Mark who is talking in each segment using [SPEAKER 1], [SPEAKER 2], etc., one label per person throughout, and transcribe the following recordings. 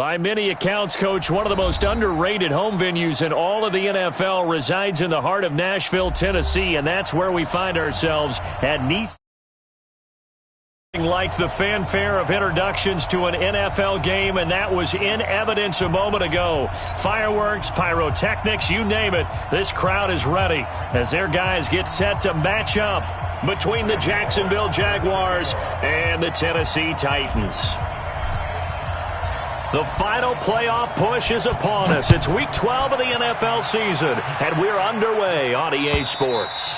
[SPEAKER 1] By many accounts, Coach, one of the most underrated home venues in all of the NFL resides in the heart of Nashville, Tennessee, and that's where we find ourselves at Nissan. Like the fanfare of introductions to an NFL game, and that was in evidence a moment ago. Fireworks, pyrotechnics, you name it, this crowd is ready as their guys get set to match up between the Jacksonville Jaguars and the Tennessee Titans. The final playoff push is upon us. It's Week 12 of the NFL season, and we're underway on EA Sports.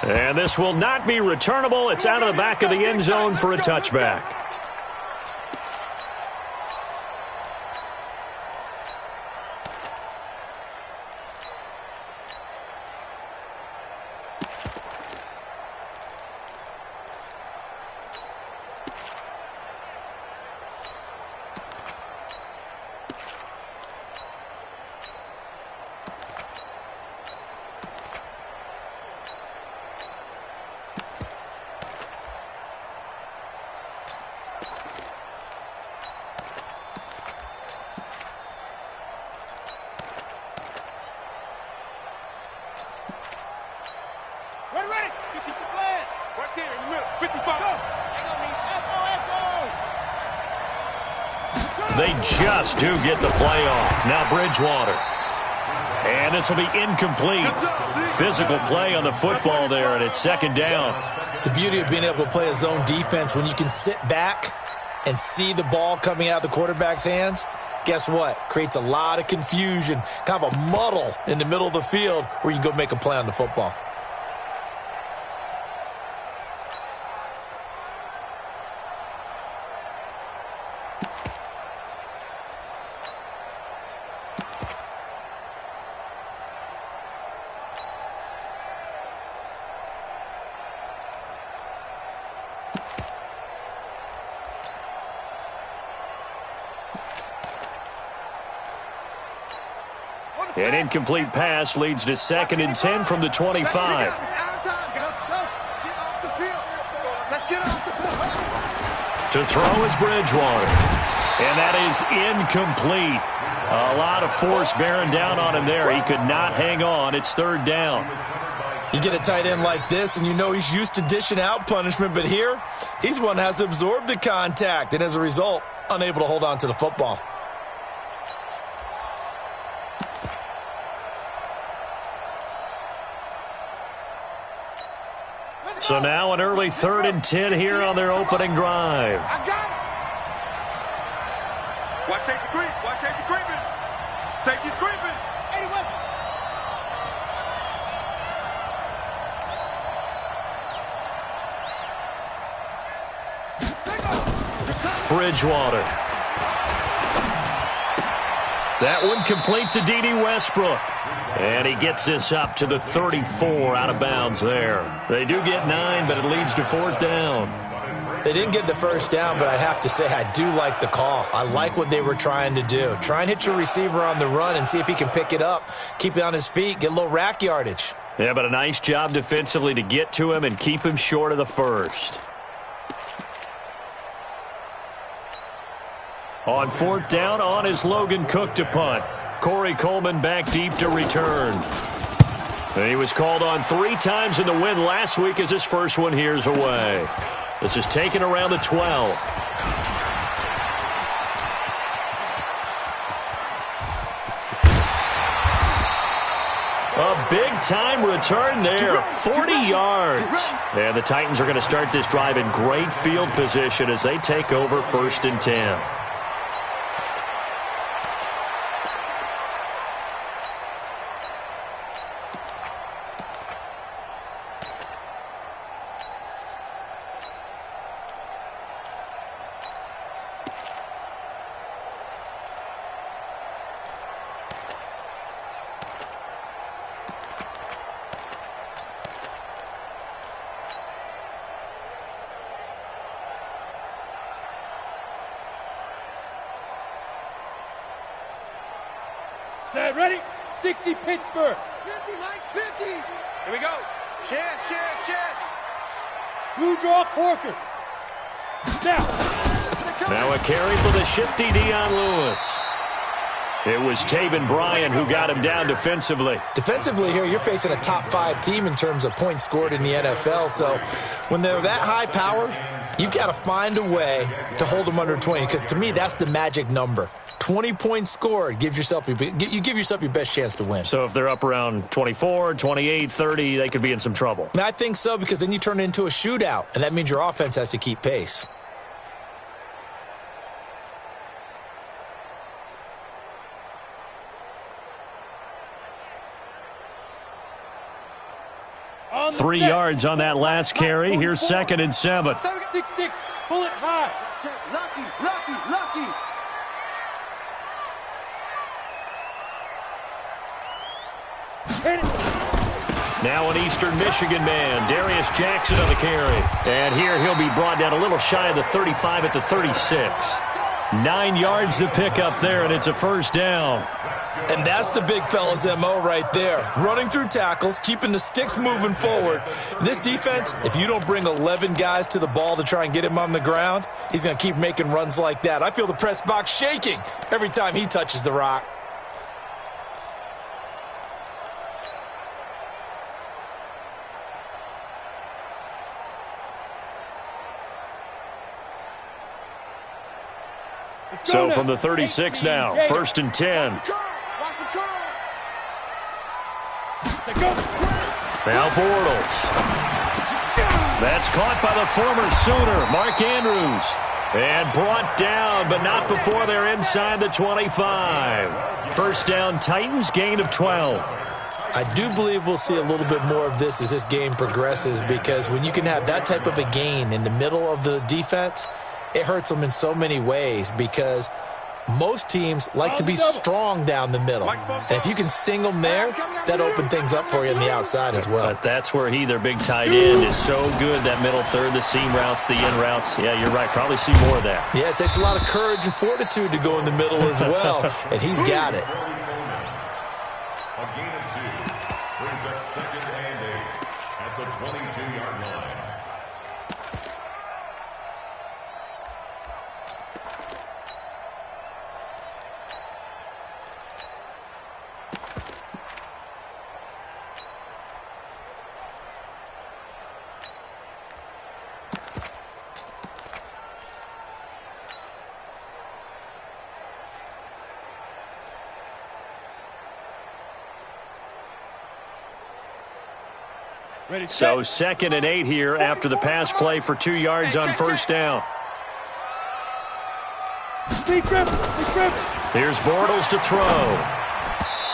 [SPEAKER 1] And this will not be returnable. It's out of the back of the end zone for a touchback. They just do get the play off. Now Bridgewater. And this will be incomplete. Physical play on the football there, and it's second down.
[SPEAKER 2] The beauty of being able to play a zone defense when you can sit back and see the ball coming out of the quarterback's hands, guess what? Creates a lot of confusion, kind of a muddle in the middle of the field where you can go make a play on the football.
[SPEAKER 1] An incomplete pass leads to 2nd and 10 from the 25. To throw is Bridgewater. And that is incomplete. A lot of force bearing down on him there. He could not hang on. It's 3rd down.
[SPEAKER 2] You get a tight end like this, and you know he's used to dishing out punishment, but here, he's one that has to absorb the contact, and as a result, unable to hold on to the football.
[SPEAKER 1] So now an early 3rd and 10 here on their opening drive.
[SPEAKER 3] I got it. Watch safety creep. Watch safety creeping. Safety's creeping.
[SPEAKER 1] 81. Bridgewater. That one complete to D.D. Westbrook. And he gets this up to the 34 out of bounds there. They do get 9, but it leads to 4th down.
[SPEAKER 2] They didn't get the first down, but I have to say I do like the call. I like what they were trying to do. Try and hit your receiver on the run and see if he can pick it up, keep it on his feet, get a little rack yardage.
[SPEAKER 1] Yeah, but a nice job defensively to get to him and keep him short of the first. On 4th down, on is Logan Cook to punt. Corey Coleman back deep to return. And he was called on 3 times in the win last week as his first one here's away. This is taken around the 12. A big-time return there, 40 yards. And the Titans are going to start this drive in great field position as they take over 1st and 10.
[SPEAKER 4] Set, ready? 60 Pittsburgh.
[SPEAKER 3] 50, Mike's 50. Here we go. Chance.
[SPEAKER 4] Blue draw Corkers. Now
[SPEAKER 1] a carry for the shifty Dion Lewis. It was Taven Bryan who got him down defensively.
[SPEAKER 2] Defensively here, you're facing a top-5 team in terms of points scored in the NFL. So when they're that high-powered, you've got to find a way to hold them under 20. Because to me, that's the magic number. 20 points scored, you give yourself your best chance to win.
[SPEAKER 1] So if they're up around 24, 28, 30, they could be in some trouble.
[SPEAKER 2] And I think so, because then you turn it into a shootout, and that means your offense has to keep pace.
[SPEAKER 4] On
[SPEAKER 1] 3 yards on that last carry. Here's 2nd and 7.
[SPEAKER 4] 6-6, pull it high.
[SPEAKER 3] Lucky.
[SPEAKER 4] Hit it.
[SPEAKER 1] Now an Eastern Michigan man, Darius Jackson on the carry. And here he'll be brought down a little shy of the 35 at the 36. 9 yards to pick up there, and it's a first down.
[SPEAKER 2] And that's the big fella's MO right there. Running through tackles, keeping the sticks moving forward. This defense, if you don't bring 11 guys to the ball to try and get him on the ground, he's going to keep making runs like that. I feel the press box shaking every time he touches the rock.
[SPEAKER 1] So from the 36 now, 1st and 10. Now Bortles. That's caught by the former Sooner, Mark Andrews. And brought down, but not before they're inside the 25. First down, Titans, gain of 12.
[SPEAKER 2] I do believe we'll see a little bit more of this as this game progresses, because when you can have that type of a gain in the middle of the defense, it hurts them in so many ways, because most teams like to be strong down the middle. And if you can sting them there, that opens things up for you on the outside as well.
[SPEAKER 1] But that's where their big tight end, is so good, that middle third, the seam routes, the in routes. Yeah, you're right. Probably see more of that.
[SPEAKER 2] Yeah, it takes a lot of courage and fortitude to go in the middle as well, and he's got it.
[SPEAKER 5] A gain of 2 brings up 2nd and 8 at the 22-yard line.
[SPEAKER 1] So 2nd and 8 here after the pass play for 2 yards on first down. Here's Bortles to throw.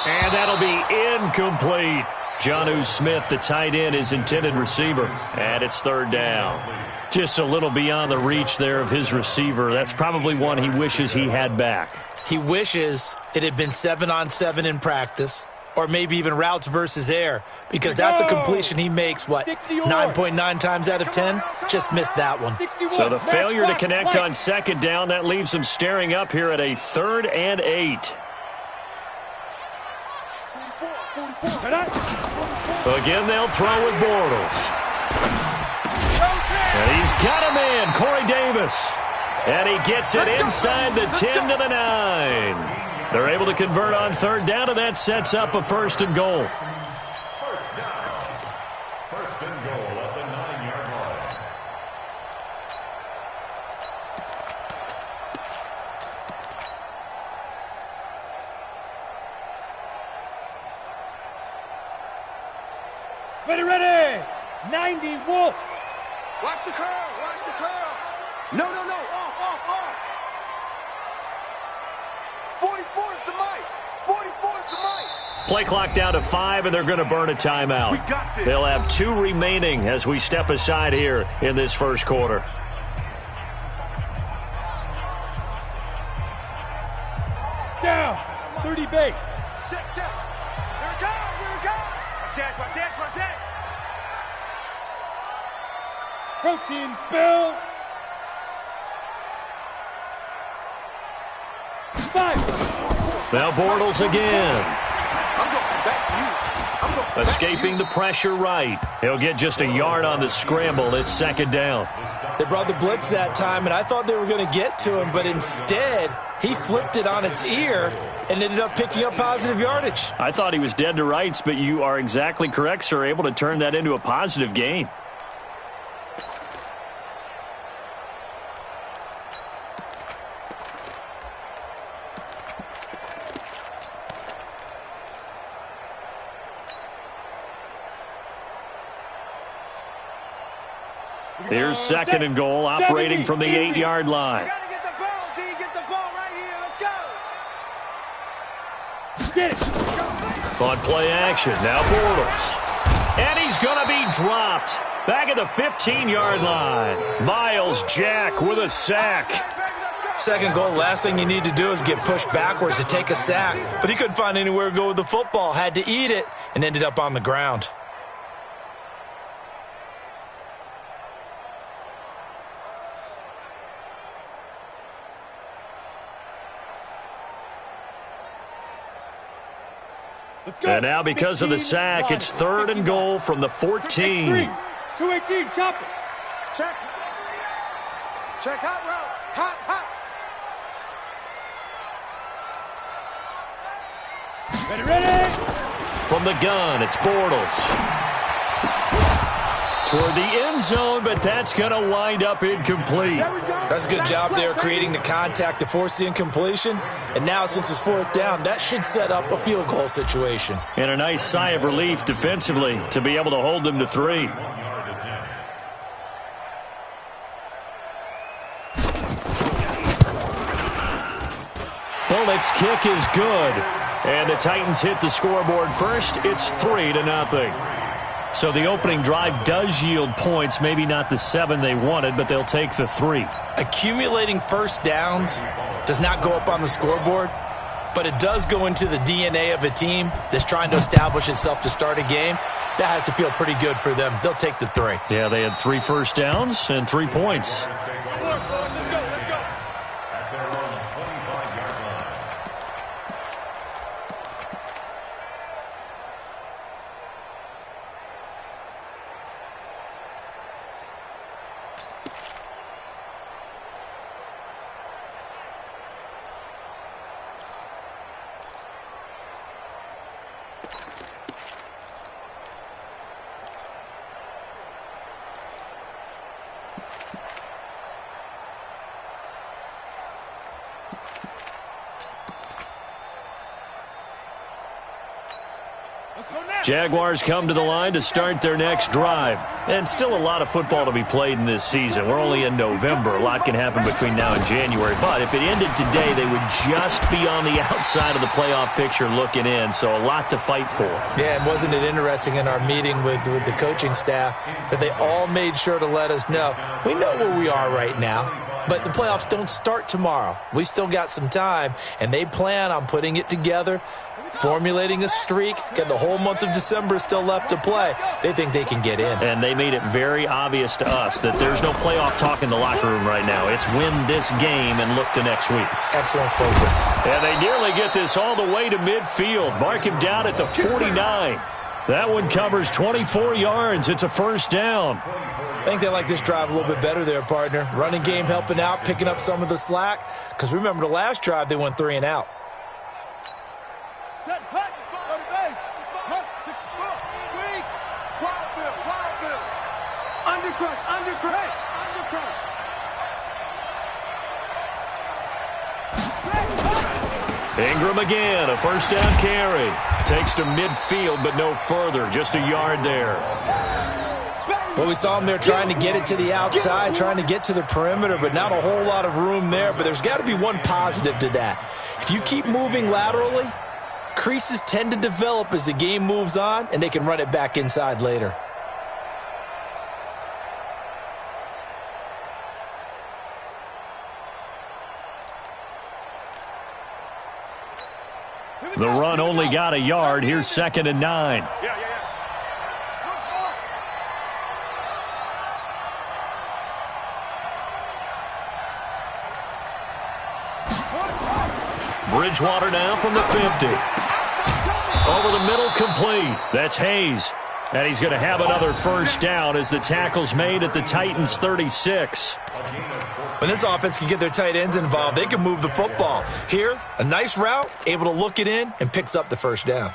[SPEAKER 1] And that'll be incomplete. Jonnu Smith, the tight end, his intended receiver. And it's 3rd down. Just a little beyond the reach there of his receiver. That's probably one he wishes he had back.
[SPEAKER 2] He wishes it had been 7-on-7 in practice, or maybe even routes versus air, because that's a completion he makes, 9.9 times out of 10? Just missed that one.
[SPEAKER 1] So the failure to connect on 2nd down, that leaves him staring up here at a 3rd and 8. Again, they'll throw with Bortles. And he's got him in, Corey Davis. And he gets it inside the 10 to the 9. They're able to convert on 3rd down, and that sets up a 1st and goal.
[SPEAKER 5] First down. 1st and goal at the 9-yard line.
[SPEAKER 4] Ready. 90, Wolf.
[SPEAKER 3] Watch the curls. No. Off. 44's the mic.
[SPEAKER 1] Play clock down to 5, and they're going to burn a timeout.
[SPEAKER 3] We got this.
[SPEAKER 1] They'll have 2 remaining as we step aside here in this first quarter.
[SPEAKER 4] Down. 30 base.
[SPEAKER 3] Check. Here it goes. Watch that.
[SPEAKER 4] Protein spill. 5.
[SPEAKER 1] Now Bortles again.
[SPEAKER 3] I'm going back to you.
[SPEAKER 1] Escaping the pressure right. He'll get just a yard on the scramble. It's second down.
[SPEAKER 2] They brought the blitz that time, and I thought they were going to get to him, but instead he flipped it on its ear and ended up picking up positive yardage.
[SPEAKER 1] I thought he was dead to rights, but you are exactly correct, sir. Able to turn that into a positive gain. Here's second and goal, operating from the 8-yard line.
[SPEAKER 3] Get the ball, D. Get the ball right here. Let's go.
[SPEAKER 4] Get it.
[SPEAKER 1] On play action, now Bortles. And he's going to be dropped. Back at the 15-yard line. Miles Jack with a sack.
[SPEAKER 2] Second goal, last thing you need to do is get pushed backwards to take a sack. But he couldn't find anywhere to go with the football. Had to eat it and ended up on the ground.
[SPEAKER 4] Let's go.
[SPEAKER 1] And now because of the sack, it's third and goal from the 14.
[SPEAKER 4] 218, chop it.
[SPEAKER 3] Check. Check hot route. Hot, hot.
[SPEAKER 4] Ready.
[SPEAKER 1] From the gun, it's Bortles. Toward the end zone, but that's going to wind up incomplete.
[SPEAKER 2] That's a good job there creating the contact to force the incompletion. And now since it's fourth down, that should set up a field goal situation.
[SPEAKER 1] And a nice sigh of relief defensively to be able to hold them to 3. Bullett's kick is good. And the Titans hit the scoreboard first. It's 3-0. So the opening drive does yield points, maybe not the 7 they wanted, but they'll take the 3.
[SPEAKER 2] Accumulating first downs does not go up on the scoreboard, but it does go into the DNA of a team that's trying to establish itself to start a game. That has to feel pretty good for them. They'll take the 3.
[SPEAKER 1] Yeah, they had 3 first downs and 3 points. Jaguars come to the line to start their next drive. And still a lot of football to be played in this season. We're only in November. A lot can happen between now and January. But if it ended today, they would just be on the outside of the playoff picture looking in. So a lot to fight for.
[SPEAKER 2] Yeah, and wasn't it interesting in our meeting with the coaching staff that they all made sure to let us know, we know where we are right now, but the playoffs don't start tomorrow. We still got some time, and they plan on putting it together, formulating a streak. Got the whole month of December still left to play. They think they can get in.
[SPEAKER 1] And they made it very obvious to us that there's no playoff talk in the locker room right now. It's win this game and look to next week.
[SPEAKER 2] Excellent focus.
[SPEAKER 1] And they nearly get this all the way to midfield. Mark him down at the 49. That one covers 24 yards. It's a first down.
[SPEAKER 2] I think they like this drive a little bit better there, partner. Running game helping out, picking up some of the slack. Because remember the last drive, they went 3 and out.
[SPEAKER 3] Set, hut, go to base. Hut, 6 foot. Weak. Wild bill. Undercrush.
[SPEAKER 1] Ingram again, a first down carry. Takes to midfield, but no further. Just a yard there.
[SPEAKER 2] Well, we saw him there trying to get it to the outside, trying to get to the perimeter, but not a whole lot of room there. But there's got to be one positive to that. If you keep moving laterally, creases tend to develop as the game moves on, and they can run it back inside later.
[SPEAKER 1] The run only got a yard. Here's 2nd and 9. Bridgewater now from the 50. Over the middle, complete. That's Hayes. And he's going to have another first down as the tackle's made at the Titans' 36.
[SPEAKER 2] When this offense can get their tight ends involved, they can move the football. Here, a nice route, able to look it in, and picks up the first down.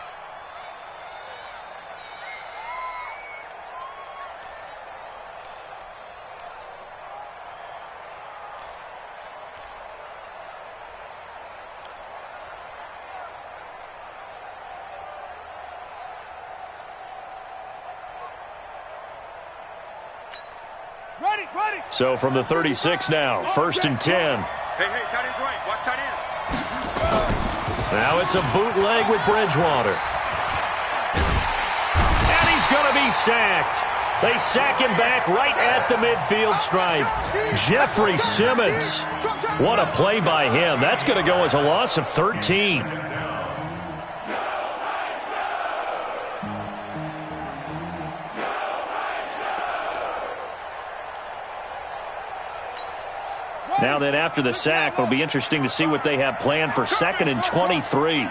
[SPEAKER 1] So from the 36 now, 1st and 10.
[SPEAKER 3] Hey, tight end's right. Watch tight end.
[SPEAKER 1] Now it's a bootleg with Bridgewater. And he's going to be sacked. They sack him back right at the midfield stripe. Jeffrey Simmons. What a play by him. That's going to go as a loss of 13. Now then, after the sack, it'll be interesting to see what they have planned for 2nd and 23.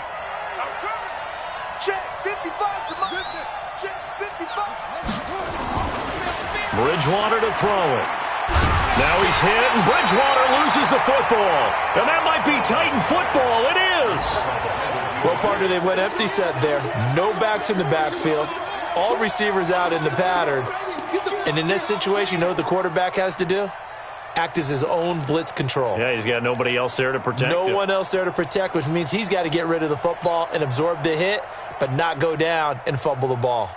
[SPEAKER 1] Bridgewater to throw it. Now he's hit, and Bridgewater loses the football. And that might be Titan football. It is.
[SPEAKER 2] Well, partner, they went empty set there. No backs in the backfield. All receivers out in the pattern. And in this situation, you know what the quarterback has to do? Act as his own blitz control.
[SPEAKER 1] Yeah, he's got nobody else there to protect him.
[SPEAKER 2] No one else there to protect, which means he's got to get rid of the football and absorb the hit, but not go down and fumble the ball.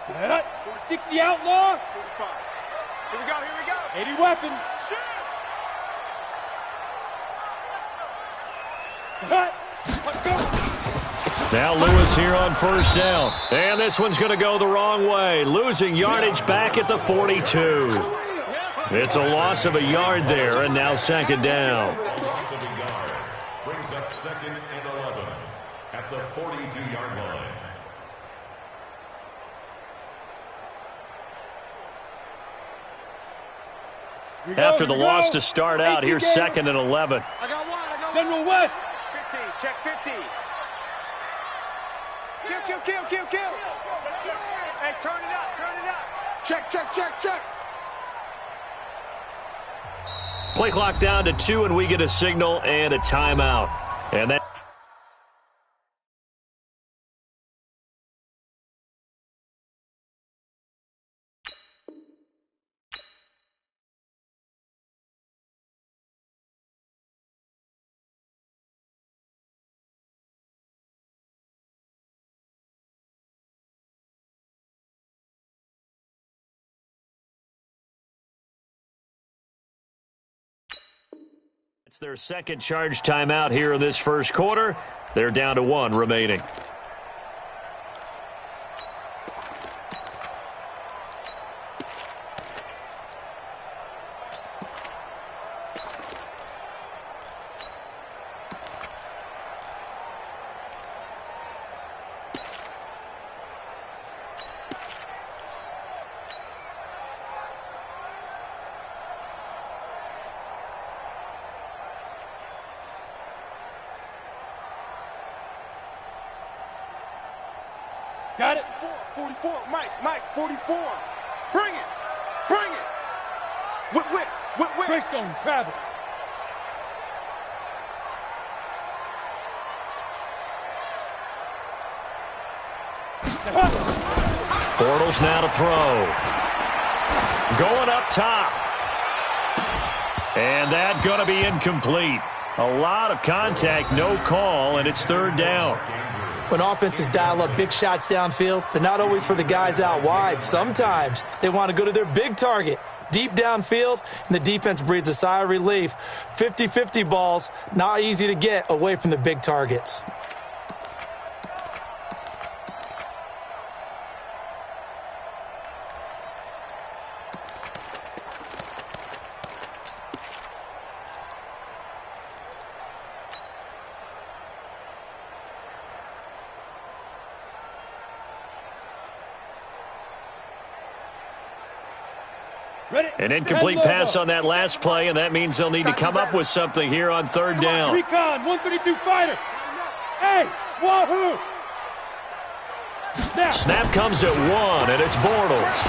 [SPEAKER 4] Set up. 60 outlaw.
[SPEAKER 3] 45. Here we go, here we go.
[SPEAKER 4] 80 weapon. Cut. Let's go.
[SPEAKER 1] Now Lewis here on 1st down. And this one's going to go the wrong way. Losing yardage back at the 42. It's a loss of a yard there, and now 2nd down.
[SPEAKER 5] Loss of a yard brings up 2nd and 11 at the 42-yard line.
[SPEAKER 1] After the loss to start out, here's 2nd and 11.
[SPEAKER 3] I got one, I got
[SPEAKER 4] General West.
[SPEAKER 3] 50, check 50. Kill. Hey, turn it up. Check.
[SPEAKER 1] Play clock down to 2, and we get a signal and a timeout. And that it's their 2nd charge timeout here in this 1st quarter. They're down to 1 remaining.
[SPEAKER 4] Got it.
[SPEAKER 3] 44, Mike, 44. Bring it. Whip.
[SPEAKER 4] Greystone, travel.
[SPEAKER 1] Bortles now to throw. Going up top. And that going to be incomplete. A lot of contact, no call, and it's 3rd down.
[SPEAKER 2] When offenses dial up big shots downfield, they're not always for the guys out wide. Sometimes they want to go to their big target, deep downfield, and the defense breathes a sigh of relief. 50-50 balls, not easy to get away from the big targets.
[SPEAKER 1] An incomplete pass on that last play, and that means they'll need to come up with something here on third down.
[SPEAKER 4] Recon, 132 fighter. Hey, wahoo!
[SPEAKER 1] Snap comes at 1, and it's Bortles.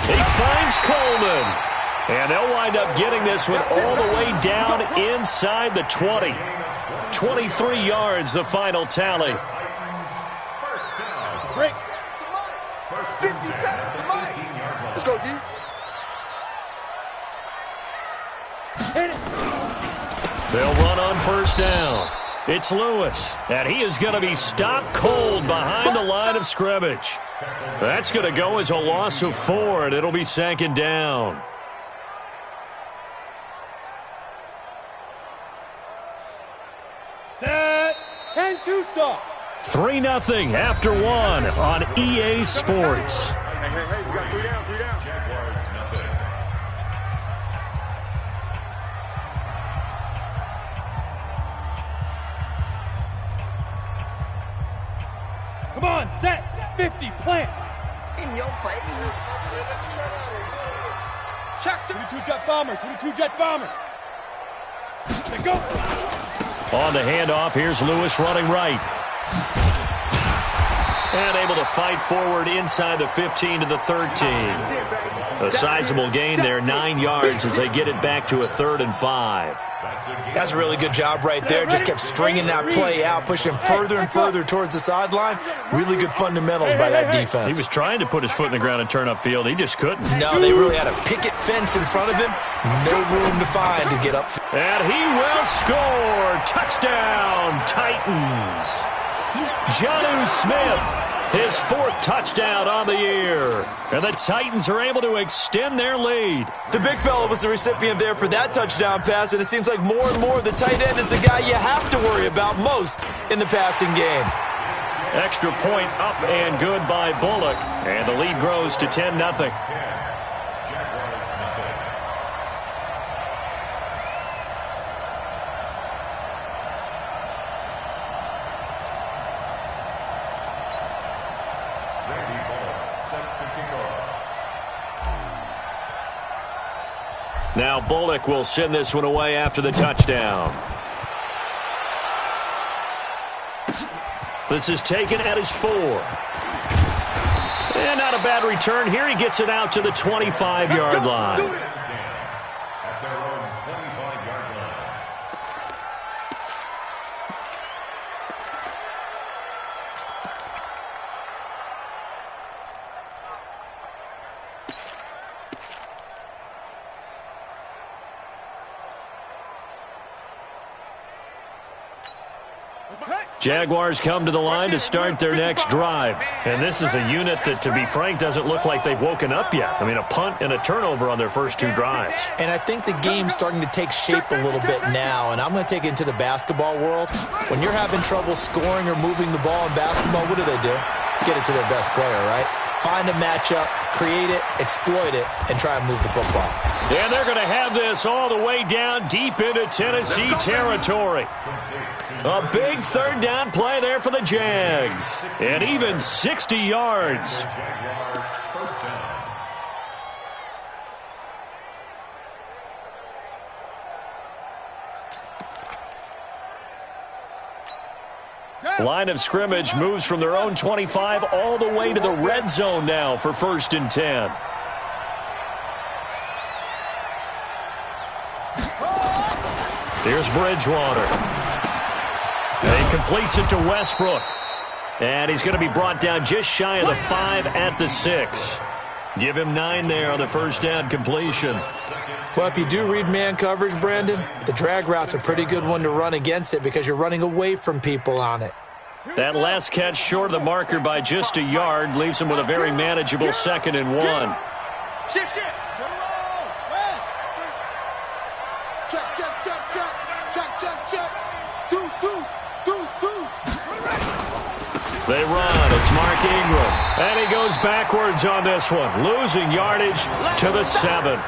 [SPEAKER 1] He finds Coleman. And they'll wind up getting this one all the way down inside the 20. 23 yards, the final tally.
[SPEAKER 3] Break. 50 seconds. Let's go, D.
[SPEAKER 1] They'll run on first down. It's Lewis, and he is going to be stopped cold behind the line of scrimmage. That's going to go as a loss of 4, and it'll be second down.
[SPEAKER 4] Set. 10-2 soft.
[SPEAKER 1] 3-0 after 1 on EA Sports.
[SPEAKER 3] Hey, we got 3 down, 3 down.
[SPEAKER 5] Jaguars, nothing.
[SPEAKER 4] Come on, set. 50, plant.
[SPEAKER 3] In your face. Check
[SPEAKER 4] 22 jet bomber, 22 jet bomber. Let go.
[SPEAKER 1] On the handoff, here's Lewis running right. And able to fight forward inside the 15 to the 13. A sizable gain there, 9 yards as they get it back to a 3rd and 5.
[SPEAKER 2] That's a really good job right there. Just kept stringing that play out, pushing further and further towards the sideline. Really good fundamentals by that defense.
[SPEAKER 1] He was trying to put his foot in the ground and turn upfield. He just couldn't.
[SPEAKER 2] No, they really had a picket fence in front of him. No room to find to get up.
[SPEAKER 1] And he will score. Touchdown, Titans. Jonnu Smith. His 4th touchdown on the year. And the Titans are able to extend their lead.
[SPEAKER 2] The big fella was the recipient there for that touchdown pass, and it seems like more and more the tight end is the guy you have to worry about most in the passing game.
[SPEAKER 1] Extra point up and good by Bullock. And the lead grows to 10-0. Now Bullock will send this one away after the touchdown. This is taken at his 4. And not a bad return here. He gets it out to the 25-yard line. Jaguars come to the line to start their next drive. And this is a unit that, to be frank, doesn't look like they've woken up yet. I mean, a punt and a turnover on their first 2 drives.
[SPEAKER 2] And I think the game's starting to take shape a little bit now. And I'm going to take it into the basketball world. When you're having trouble scoring or moving the ball in basketball, what do? Get it to their best player, right? Find a matchup, create it, exploit it, and try and move the football.
[SPEAKER 1] And they're going to have this all the way down deep into Tennessee territory. A big 3rd down play there for the Jags. And even 60 yards. Line of scrimmage moves from their own 25 all the way to the red zone now for 1st and 10. Here's Bridgewater. And he completes it to Westbrook. And he's going to be brought down just shy of the 5 at the 6. Give him 9 there on the 1st down completion.
[SPEAKER 2] Well, if you do read man coverage, Brandon, the drag route's a pretty good one to run against it because you're running away from people on it.
[SPEAKER 1] That last catch short of the marker by just a yard leaves him with a very manageable 2nd and 1.
[SPEAKER 3] Shift. Check. Deuce.
[SPEAKER 1] They run. It's Mark Ingram. And he goes backwards on this one, losing yardage to the 7.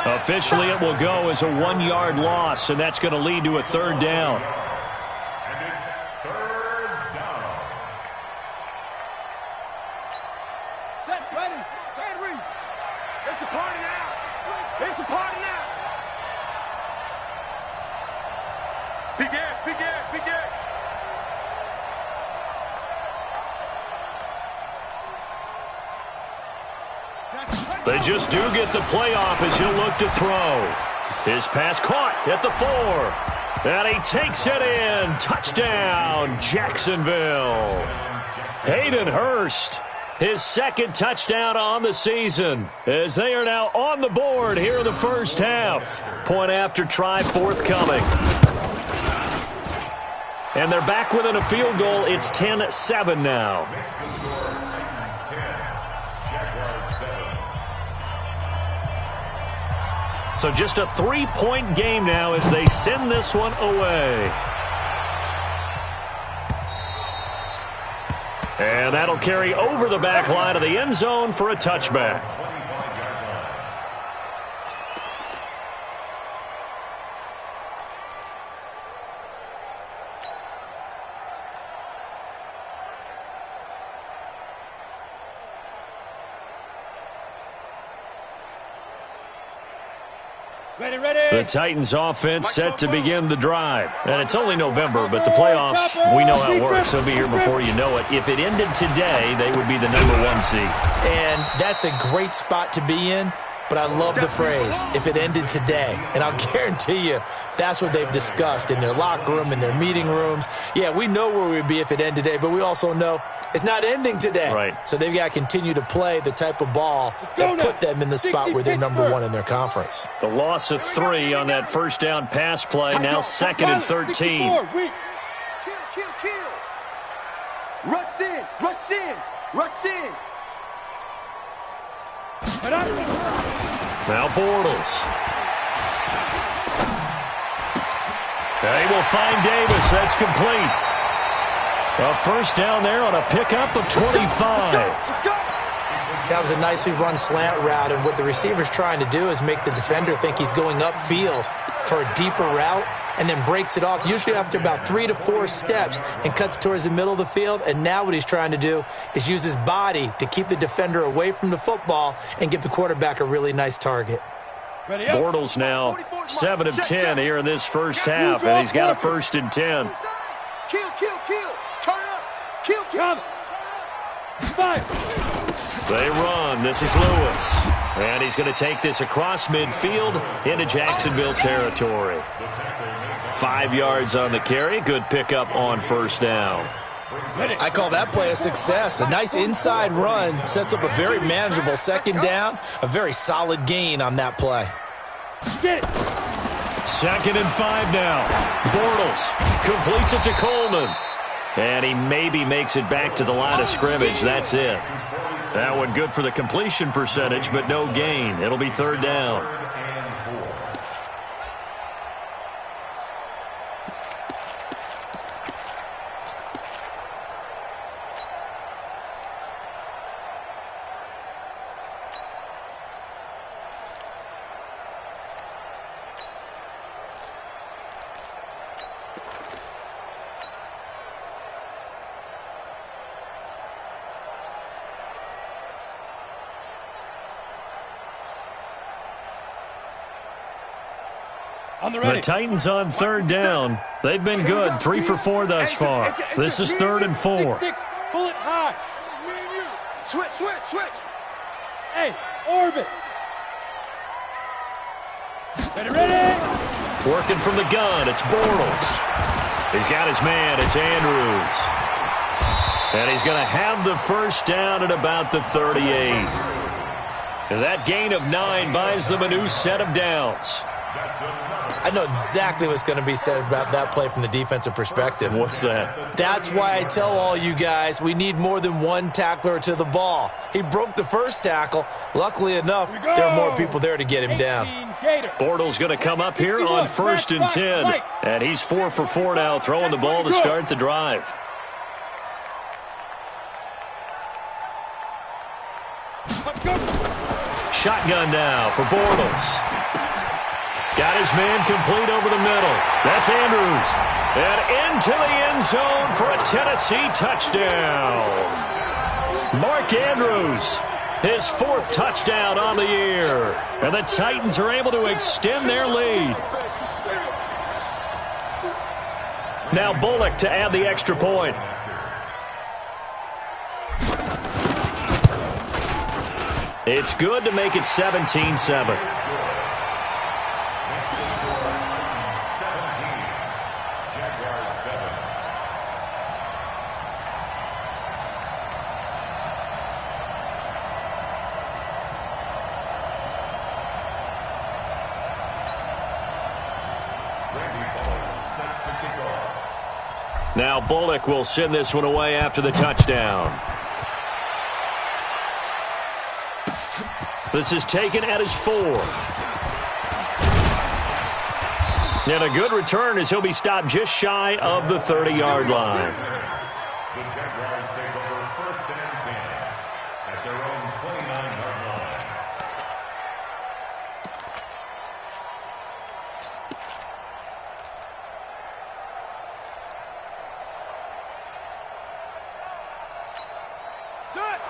[SPEAKER 1] Officially, it will go as a 1-yard loss, and that's going to lead to a 3rd down.
[SPEAKER 5] And it's 3rd down.
[SPEAKER 3] Set, ready, stand, read. It's a Begin.
[SPEAKER 1] They just do get the playoff as he'll look to throw. His pass caught at the 4. And he takes it in. Touchdown, Jacksonville. Hayden Hurst, his second touchdown on the season, as they are now on the board here in the first half. Point after try forthcoming. And they're back within a field goal. It's 10-7 now. So just a 3-point game now as they send this one away. And that'll carry over the back line of the end zone for a touchback. The Titans offense set to begin the drive. And it's only November, but the playoffs, we know how it works. They'll be here before you know it. If it ended today, they would be the #1 seed.
[SPEAKER 2] And that's a great spot to be in, but I love the phrase, if it ended today. And I'll guarantee you, that's what they've discussed in their locker room, in their meeting rooms. Yeah, we know where we'd be if it ended today, but we also know it's not ending today.
[SPEAKER 1] Right.
[SPEAKER 2] So they've got to continue to play the type of ball that put them in the spot where they're #1 in their conference.
[SPEAKER 1] The loss of 3 on that first down pass play, now 2nd and 13.
[SPEAKER 3] Kill. Rush in.
[SPEAKER 1] Now Bortles. They will find Davis. That's complete. A first down there on a pickup of 25.
[SPEAKER 2] That was a nicely run slant route, and what the receiver's trying to do is make the defender think he's going upfield for a deeper route, and then breaks it off, usually after about 3 to 4 steps, and cuts towards the middle of the field. And now what he's trying to do is use his body to keep the defender away from the football and give the quarterback a really nice target.
[SPEAKER 1] Bortles now 7 of 10 here in this first half, and he's got a 1st and 10.
[SPEAKER 3] Kill. Turn up. Kill.
[SPEAKER 1] They run. This is Lewis. And he's going to take this across midfield into Jacksonville territory. 5 yards on the carry. Good pickup on first down.
[SPEAKER 2] I call that play a success. A nice inside run sets up a very manageable second down. A very solid gain on that play.
[SPEAKER 4] Get it.
[SPEAKER 1] 2nd and 5 now. Bortles completes it to Coleman. And he maybe makes it back to the line of scrimmage. That's it. That one good for the completion percentage, but no gain. It'll be 3rd down. The Titans on 3rd down. They've been good. 3 for 4 thus far. This is 3rd and 4.
[SPEAKER 4] Bullet high.
[SPEAKER 3] Switch.
[SPEAKER 4] Hey, orbit. Ready.
[SPEAKER 1] Working from the gun. It's Bortles. He's got his man. It's Andrews. And he's going to have the first down at about the 38. And that gain of 9 buys them a new set of downs.
[SPEAKER 2] I know exactly what's going to be said about that play from the defensive perspective.
[SPEAKER 1] What's that?
[SPEAKER 2] That's why I tell all you guys we need more than one tackler to the ball. He broke the first tackle. Luckily enough, there are more people there to get him down.
[SPEAKER 1] Bortles going to come up here on 1st and 10. And he's 4 for 4 now, throwing the ball to start the drive. Shotgun now for Bortles. Got his man complete over the middle. That's Andrews. And into the end zone for a Tennessee touchdown. Mark Andrews, his 4th touchdown on the year. And the Titans are able to extend their lead. Now Bullock to add the extra point. It's good to make it 17-7. Now Bullock will send this one away after the touchdown. This is taken at his 4. And a good return as he'll be stopped just shy of the 30-yard line.
[SPEAKER 5] The Jaguars take over 1st and 10 at their own 29-yard line.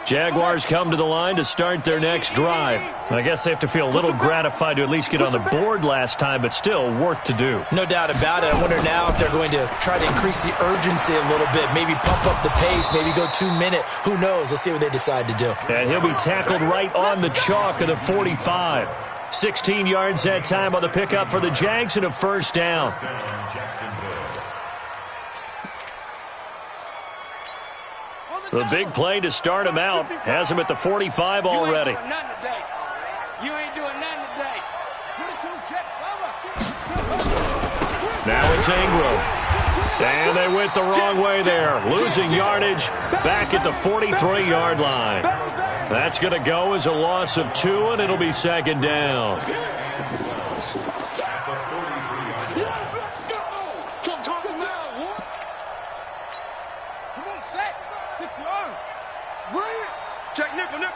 [SPEAKER 1] Jaguars come to the line to start their next drive. I guess they have to feel a little gratified to at least get on the board last time, but still work to do.
[SPEAKER 2] No doubt about it. I wonder now if they're going to try to increase the urgency a little bit, maybe pump up the pace, maybe go 2-minute. Who knows? Let's see what they decide to do.
[SPEAKER 1] And he'll be tackled right on the chalk of the 45. 16 yards that time on the pickup for the Jags and a first down.
[SPEAKER 5] Jacksonville.
[SPEAKER 1] The big play to start him out has him at the 45 already.
[SPEAKER 4] You ain't doing nothing today.
[SPEAKER 1] Now it's Ingram. And they went the wrong way there. Losing yardage back at the 43-yard line. That's going to go as a loss of 2, and it'll be second down.
[SPEAKER 3] Check nickel. Go.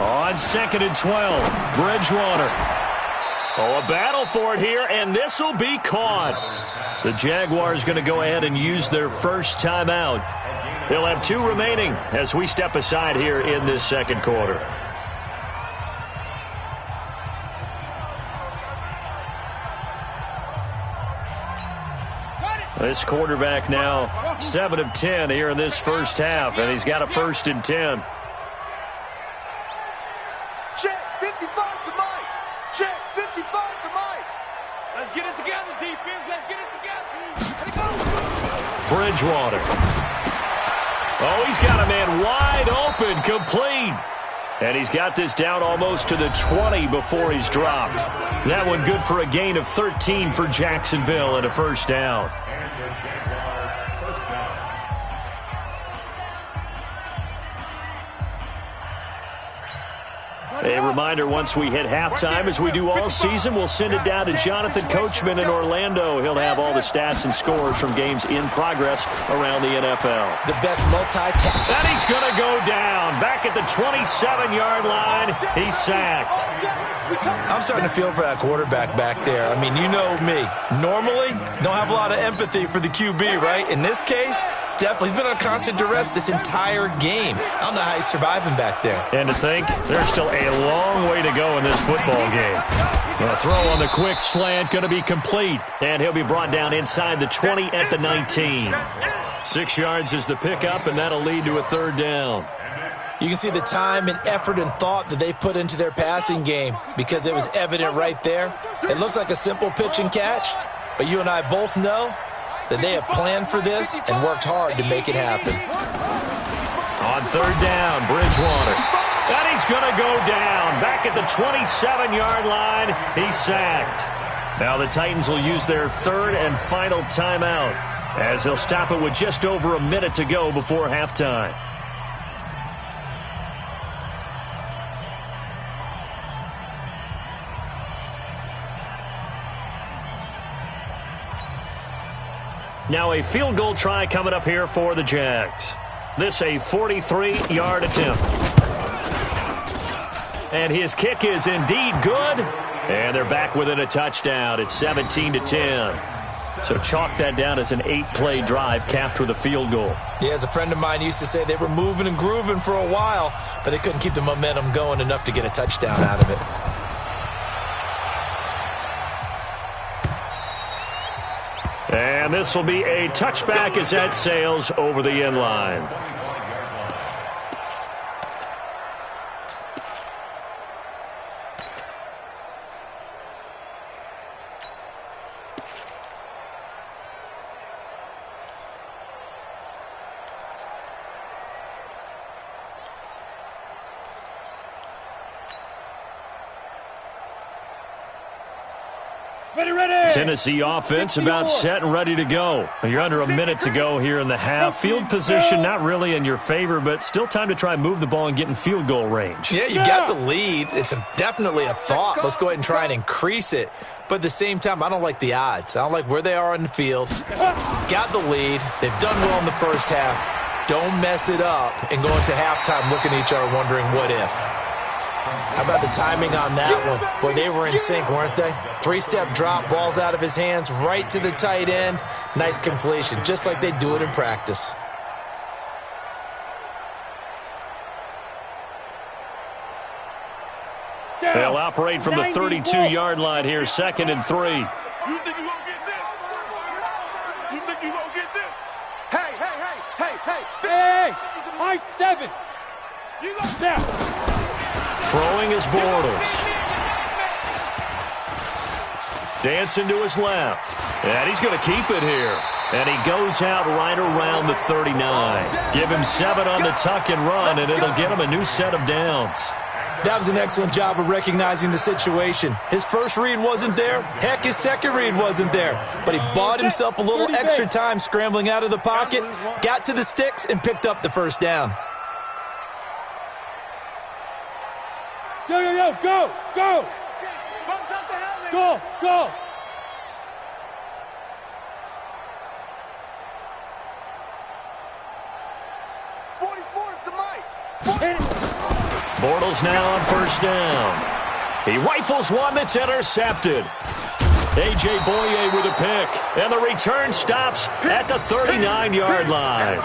[SPEAKER 1] On 2nd and 12, Bridgewater. Oh, a battle for it here, and this will be caught. The Jaguars going to go ahead and use their first timeout. They'll have 2 remaining as we step aside here in this second quarter. This quarterback now 7 of 10 here in this first half, and he's got a 1st and 10.
[SPEAKER 3] Check 55 for Mike. Check 55 for Mike.
[SPEAKER 4] Let's get it together, defense. Let's get it together.
[SPEAKER 1] Bridgewater. Oh, he's got a man wide open, complete. And he's got this down almost to the 20 before he's dropped. That one good for a gain of 13 for Jacksonville and a first down. A reminder, once we hit halftime, as we do all season, we'll send it down to Jonathan Coachman in Orlando. He'll have all the stats and scores from games in progress around the NFL.
[SPEAKER 2] The best multi-task.
[SPEAKER 1] And he's going to go down. Back at the 27-yard line, he's sacked.
[SPEAKER 2] I'm starting to feel for that quarterback back there. I mean, you know me. Normally, don't have a lot of empathy for the QB, right? In this case, definitely. He's been on constant duress this entire game. I don't know how he's surviving back there.
[SPEAKER 1] And to think, there's still a long way to go in this football game. The throw on the quick slant going to be complete. And he'll be brought down inside the 20 at the 19. 6 yards is the pickup, and that'll lead to a third down.
[SPEAKER 2] You can see the time and effort and thought that they've put into their passing game because it was evident right there. It looks like a simple pitch and catch, but you and I both know that they have planned for this and worked hard to make it happen.
[SPEAKER 1] On third down, Bridgewater. And he's going to go down. Back at the 27-yard line, he's sacked. Now the Titans will use their third and final timeout as they'll stop it with just over a minute to go before halftime. Now a field goal try coming up here for the Jags. This a 43-yard attempt. And his kick is indeed good. And they're back within a touchdown. It's 17-10. So chalk that down as an 8-play drive capped with a field goal.
[SPEAKER 2] Yeah, as a friend of mine used to say, they were moving and grooving for a while, but they couldn't keep the momentum going enough to get a touchdown out of it.
[SPEAKER 1] And this will be a touchback as that sails over the end line. Tennessee offense about set and ready to go. You're under a minute to go here in the half. Field position not really in your favor, but still time to try and move the ball and get in field goal range.
[SPEAKER 2] Yeah, you got the lead. It's definitely a thought. Let's go ahead and try and increase it. But at the same time, I don't like the odds. I don't like where they are on the field. Got the lead. They've done well in the first half. Don't mess it up and go into halftime looking at each other wondering what if. How about the timing on that one? Boy, they were in sync, weren't they? 3-step drop, balls out of his hands, right to the tight end. Nice completion, just like they do it in practice.
[SPEAKER 1] They'll operate from the 32-yard line here, 2nd and 3.
[SPEAKER 3] You think you're going to get this? You think you're going to get this? Hey.
[SPEAKER 4] Hey, high 7.
[SPEAKER 3] You go down.
[SPEAKER 1] Throwing is Bortles. Dancing to his left. And he's going to keep it here. And he goes out right around the 39. Give him 7 on the tuck and run, and it'll get him a new set of downs.
[SPEAKER 2] That was an excellent job of recognizing the situation. His first read wasn't there. Heck, his second read wasn't there. But he bought himself a little extra time scrambling out of the pocket, got to the sticks, and picked up the first down.
[SPEAKER 4] Go. Go.
[SPEAKER 3] 44 is the mic.
[SPEAKER 1] Bortles now on first down. He rifles one that's intercepted. A.J. Boye with a pick. And the return stops at the 39-yard line.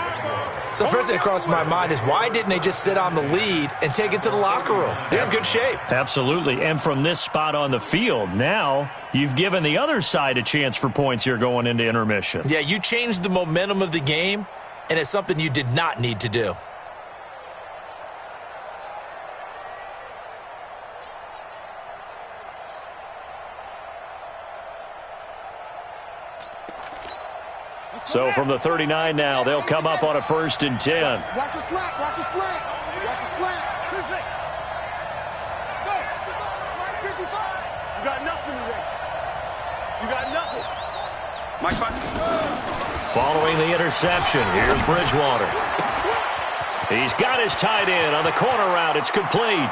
[SPEAKER 2] So first thing that crossed my mind is why didn't they just sit on the lead and take it to the locker room? They're in good shape.
[SPEAKER 1] Absolutely. And from this spot on the field, now you've given the other side a chance for points here going into intermission.
[SPEAKER 2] Yeah, you changed the momentum of the game, and it's something you did not need to do.
[SPEAKER 1] So from the 39 now, they'll come up on a 1st and 10.
[SPEAKER 3] Watch your slant. Watch your slant. Go. Right 55. You got nothing today. You got nothing. Mike Button.
[SPEAKER 1] Following the interception, here's Bridgewater. He's got his tight end on the corner route. It's complete.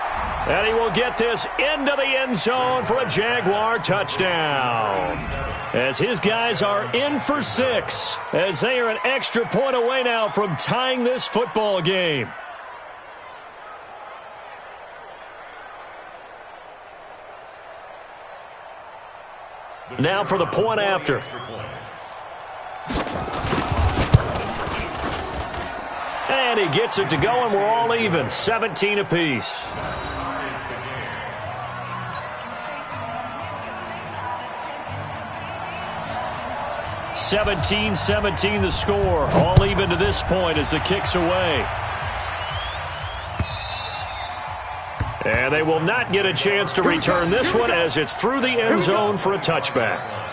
[SPEAKER 1] And he will get this into the end zone for a Jaguar touchdown. As his guys are in for 6, as they are an extra point away now from tying this football game. Now for the point after. And he gets it to go, and we're all even, 17 apiece. 17-17 the score. All even to this point as the kick's away. And they will not get a chance to return this one as it's through the end zone for a touchback.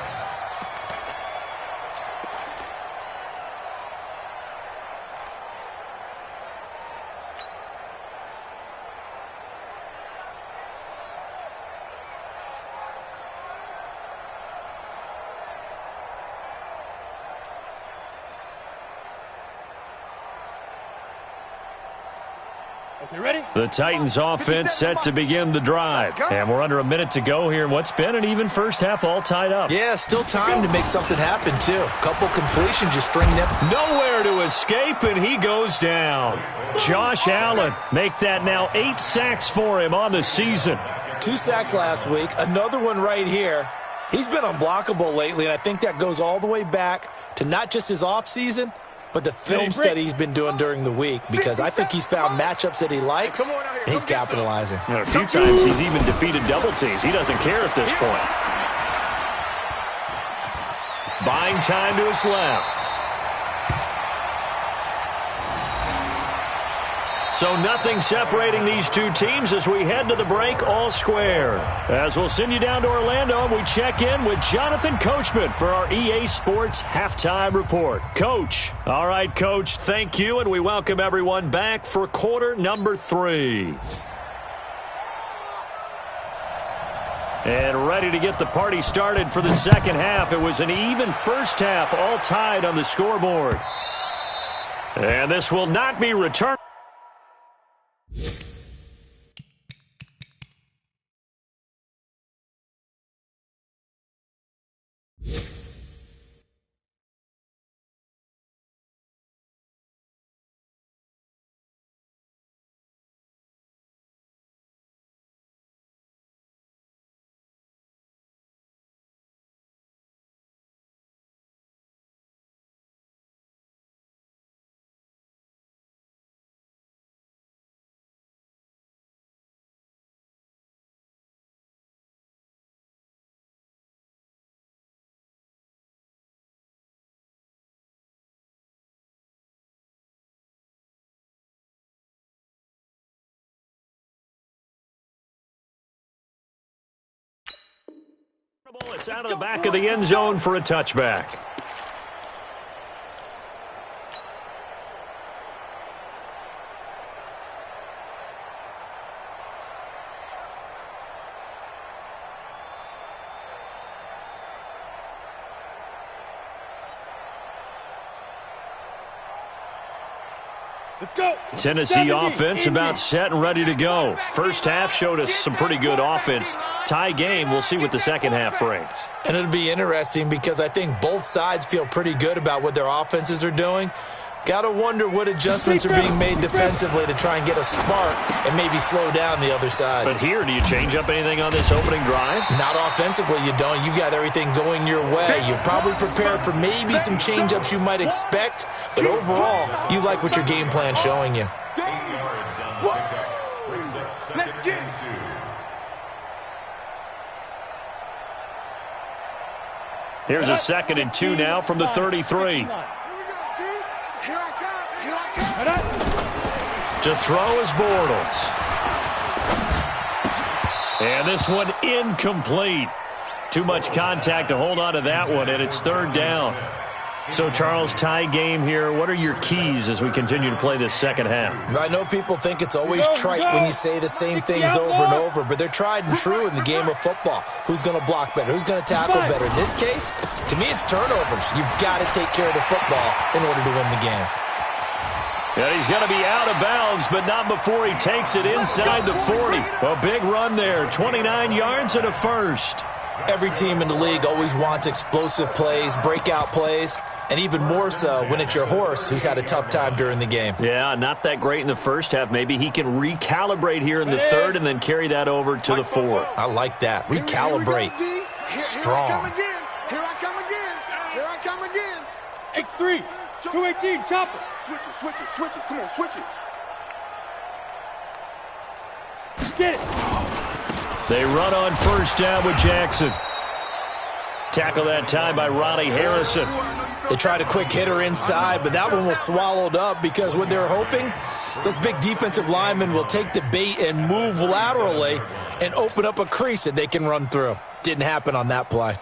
[SPEAKER 1] The Titans offense set to begin the drive. And we're under a minute to go here in what's been an even first half, all tied up.
[SPEAKER 2] Yeah, still time to make something happen, too. Couple completions, just string them.
[SPEAKER 1] Nowhere to escape, and he goes down. Josh Allen, make that now 8 sacks for him on the season.
[SPEAKER 2] 2 sacks last week, another one right here. He's been unblockable lately, and I think that goes all the way back to not just his offseason, but the film study he's been doing during the week, because I think he's found matchups that he likes, and he's capitalizing.
[SPEAKER 1] A few times he's even defeated double teams. He doesn't care at this point. Buying time to his left. So nothing separating these two teams as we head to the break all square. As we'll send you down to Orlando, we check in with Jonathan Coachman for our EA Sports Halftime Report. Coach. All right, Coach, thank you, and we welcome everyone back for quarter number 3. And ready to get the party started for the second half. It was an even first half, all tied on the scoreboard. And this will not be returned. It's out of the back of the end zone for a touchback.
[SPEAKER 4] Let's go.
[SPEAKER 1] Tennessee offense about set and ready to go. First half showed us some pretty good offense. Tie game, we'll see what the second half brings.
[SPEAKER 2] And it'll be interesting because I think both sides feel pretty good about what their offenses are doing. Got to wonder what adjustments are being made defensively to try and get a spark and maybe slow down the other side.
[SPEAKER 1] But here, do you change up anything on this opening drive?
[SPEAKER 2] Not offensively, you don't. You got everything going your way. You've probably prepared for maybe some change-ups you might expect, but overall, you like what your game plan's showing you.
[SPEAKER 5] 8 yards on the pickup. Brings up second and 2.
[SPEAKER 1] Here's a 2nd and 2 now from the 33. To throw is Bortles. And this one incomplete. Too much contact to hold on to that one, and it's 3rd down. So, Charles, tie game here. What are your keys as we continue to play this second half?
[SPEAKER 2] I know people think it's always trite when you say the same things over and over, but they're tried and true in the game of football. Who's going to block better? Who's going to tackle better? In this case, to me, it's turnovers. You've got to take care of the football in order to win the game.
[SPEAKER 1] And he's going to be out of bounds, but not before he takes it inside the 40. A big run there, 29 yards and a first.
[SPEAKER 2] Every team in the league always wants explosive plays, breakout plays, and even more so when it's your horse who's had a tough time during the game.
[SPEAKER 1] Yeah, not that great in the first half. Maybe he can recalibrate here in the 3rd and then carry that over to the 4th.
[SPEAKER 2] I like that. Recalibrate. Strong.
[SPEAKER 3] Here I come again. Here I come again.
[SPEAKER 4] X3, 218, chopper.
[SPEAKER 3] Switch it, switch it, switch it. Come on, switch it.
[SPEAKER 4] Get it.
[SPEAKER 1] They run on 1st down with Jackson. Tackle that time by Ronnie Harrison.
[SPEAKER 2] They tried a quick hitter inside, but that one was swallowed up because what they're hoping, those big defensive linemen will take the bait and move laterally and open up a crease that they can run through. Didn't happen on that play.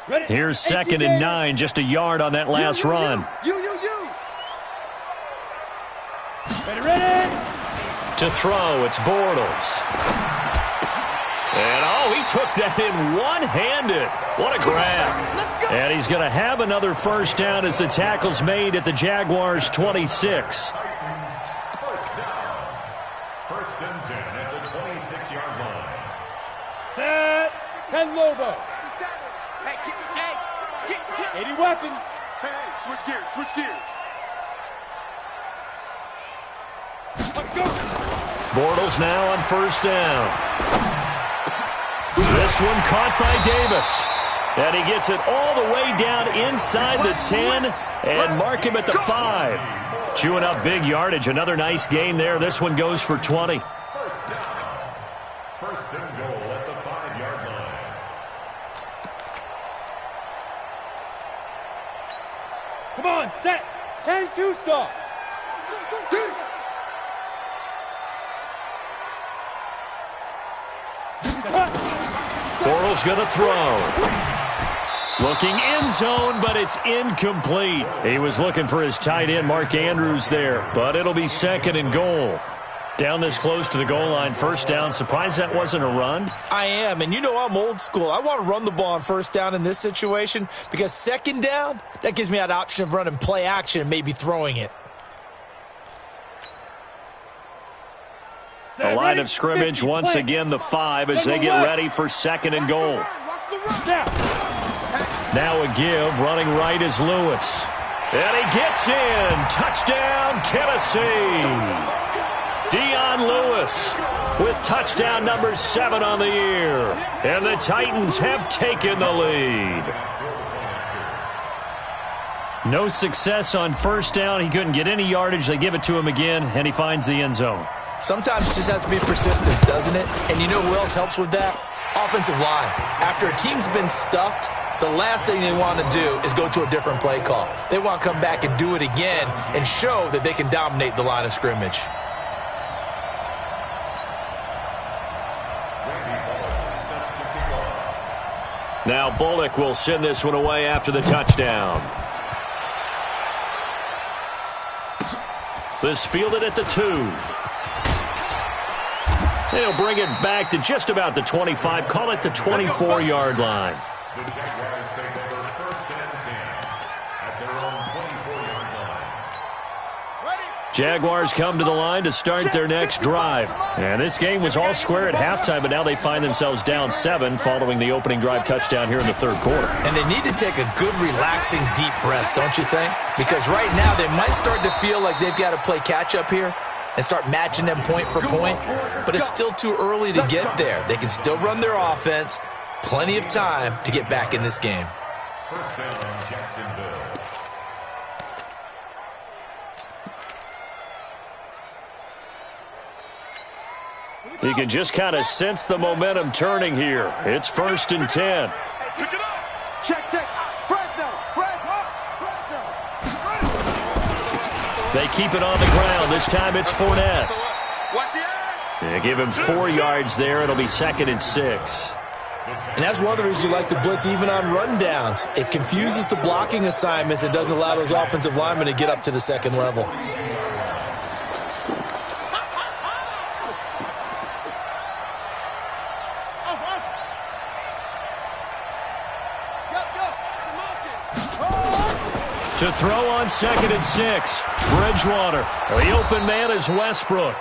[SPEAKER 4] Ready?
[SPEAKER 1] Here's 2nd and 9, just a yard on that last run.
[SPEAKER 3] You.
[SPEAKER 4] Ready.
[SPEAKER 1] To throw, it's Bortles. And, he took that in one-handed. What a grab. And he's going to have another 1st down as the tackle's made at the Jaguars' 26.
[SPEAKER 5] 1st down. 1st and 10 at the 26-yard line.
[SPEAKER 4] Set. 10 Lobo. 80 weapon.
[SPEAKER 3] Hey, switch gears, switch gears.
[SPEAKER 4] Let's go.
[SPEAKER 1] Bortles now on first down. This one caught by Davis. And he gets it all the way down inside the 10 and mark him at the 5. Chewing up big yardage. Another nice gain there. This one goes for 20.
[SPEAKER 5] First down. First and goal at the 5-yard line.
[SPEAKER 4] Come on, set. 10-2 stop.
[SPEAKER 1] Bortles going to throw. Looking end zone, but it's incomplete. He was looking for his tight end, Mark Andrews, there. But it'll be second and goal. Down this close to the goal line, first down. Surprised that wasn't a run?
[SPEAKER 2] I am, and you know I'm old school. I want to run the ball on first down in this situation because second down, that gives me that option of running play action and maybe throwing it.
[SPEAKER 1] A line of scrimmage once again, the 5 as they get ready for second and goal. Now a give, running right is Lewis. And he gets in. Touchdown, Tennessee. Dion Lewis with touchdown number 7 on the year. And the Titans have taken the lead. No success on first down. He couldn't get any yardage. They give it to him again, and he finds the end zone.
[SPEAKER 2] Sometimes it just has to be persistence, doesn't it? And you know who else helps with that? Offensive line. After a team's been stuffed, the last thing they want to do is go to a different play call. They want to come back and do it again and show that they can dominate the line of scrimmage.
[SPEAKER 1] Now Bullock will send this one away after the touchdown. This fielded at the 2. They'll bring it back to just about the 25. Call it the 24-yard line.
[SPEAKER 5] The Jaguars take over first and 10 at their own 24-yard line.
[SPEAKER 1] Jaguars come to the line to start their next drive. And this game was all square at halftime, but now they find themselves down 7 following the opening drive touchdown here in the third quarter.
[SPEAKER 2] And they need to take a good, relaxing, deep breath, don't you think? Because right now they might start to feel like they've got to play catch-up here and start matching them point for point. But it's still too early to get there. They can still run their offense. Plenty of time to get back in this game.
[SPEAKER 5] First down, Jacksonville.
[SPEAKER 1] You can just kind of sense the momentum turning here. It's first and 10.
[SPEAKER 3] Check, check. Fresno.
[SPEAKER 1] They keep it on the ground. This time it's Fournette.
[SPEAKER 3] Watch the eye.
[SPEAKER 1] They give him 4 yards there. It'll be second and 6.
[SPEAKER 2] And that's one of the reasons you like to blitz even on rundowns. It confuses the blocking assignments. It doesn't allow those offensive linemen to get up to the second level.
[SPEAKER 1] To throw on second and 6, Bridgewater. The open man is Westbrook.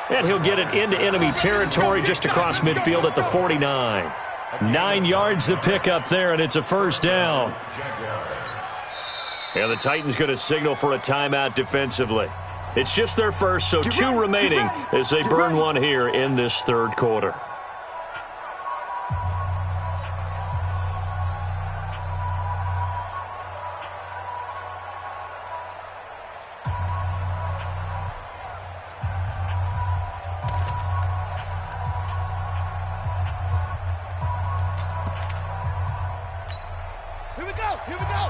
[SPEAKER 1] And he'll get it into enemy territory just across midfield at the 49. 9 yards to pick up there, and it's a first down. And the Titans going to signal for a timeout defensively. It's just their first, so 2 remaining as they burn one here in this third quarter.
[SPEAKER 3] Here we go.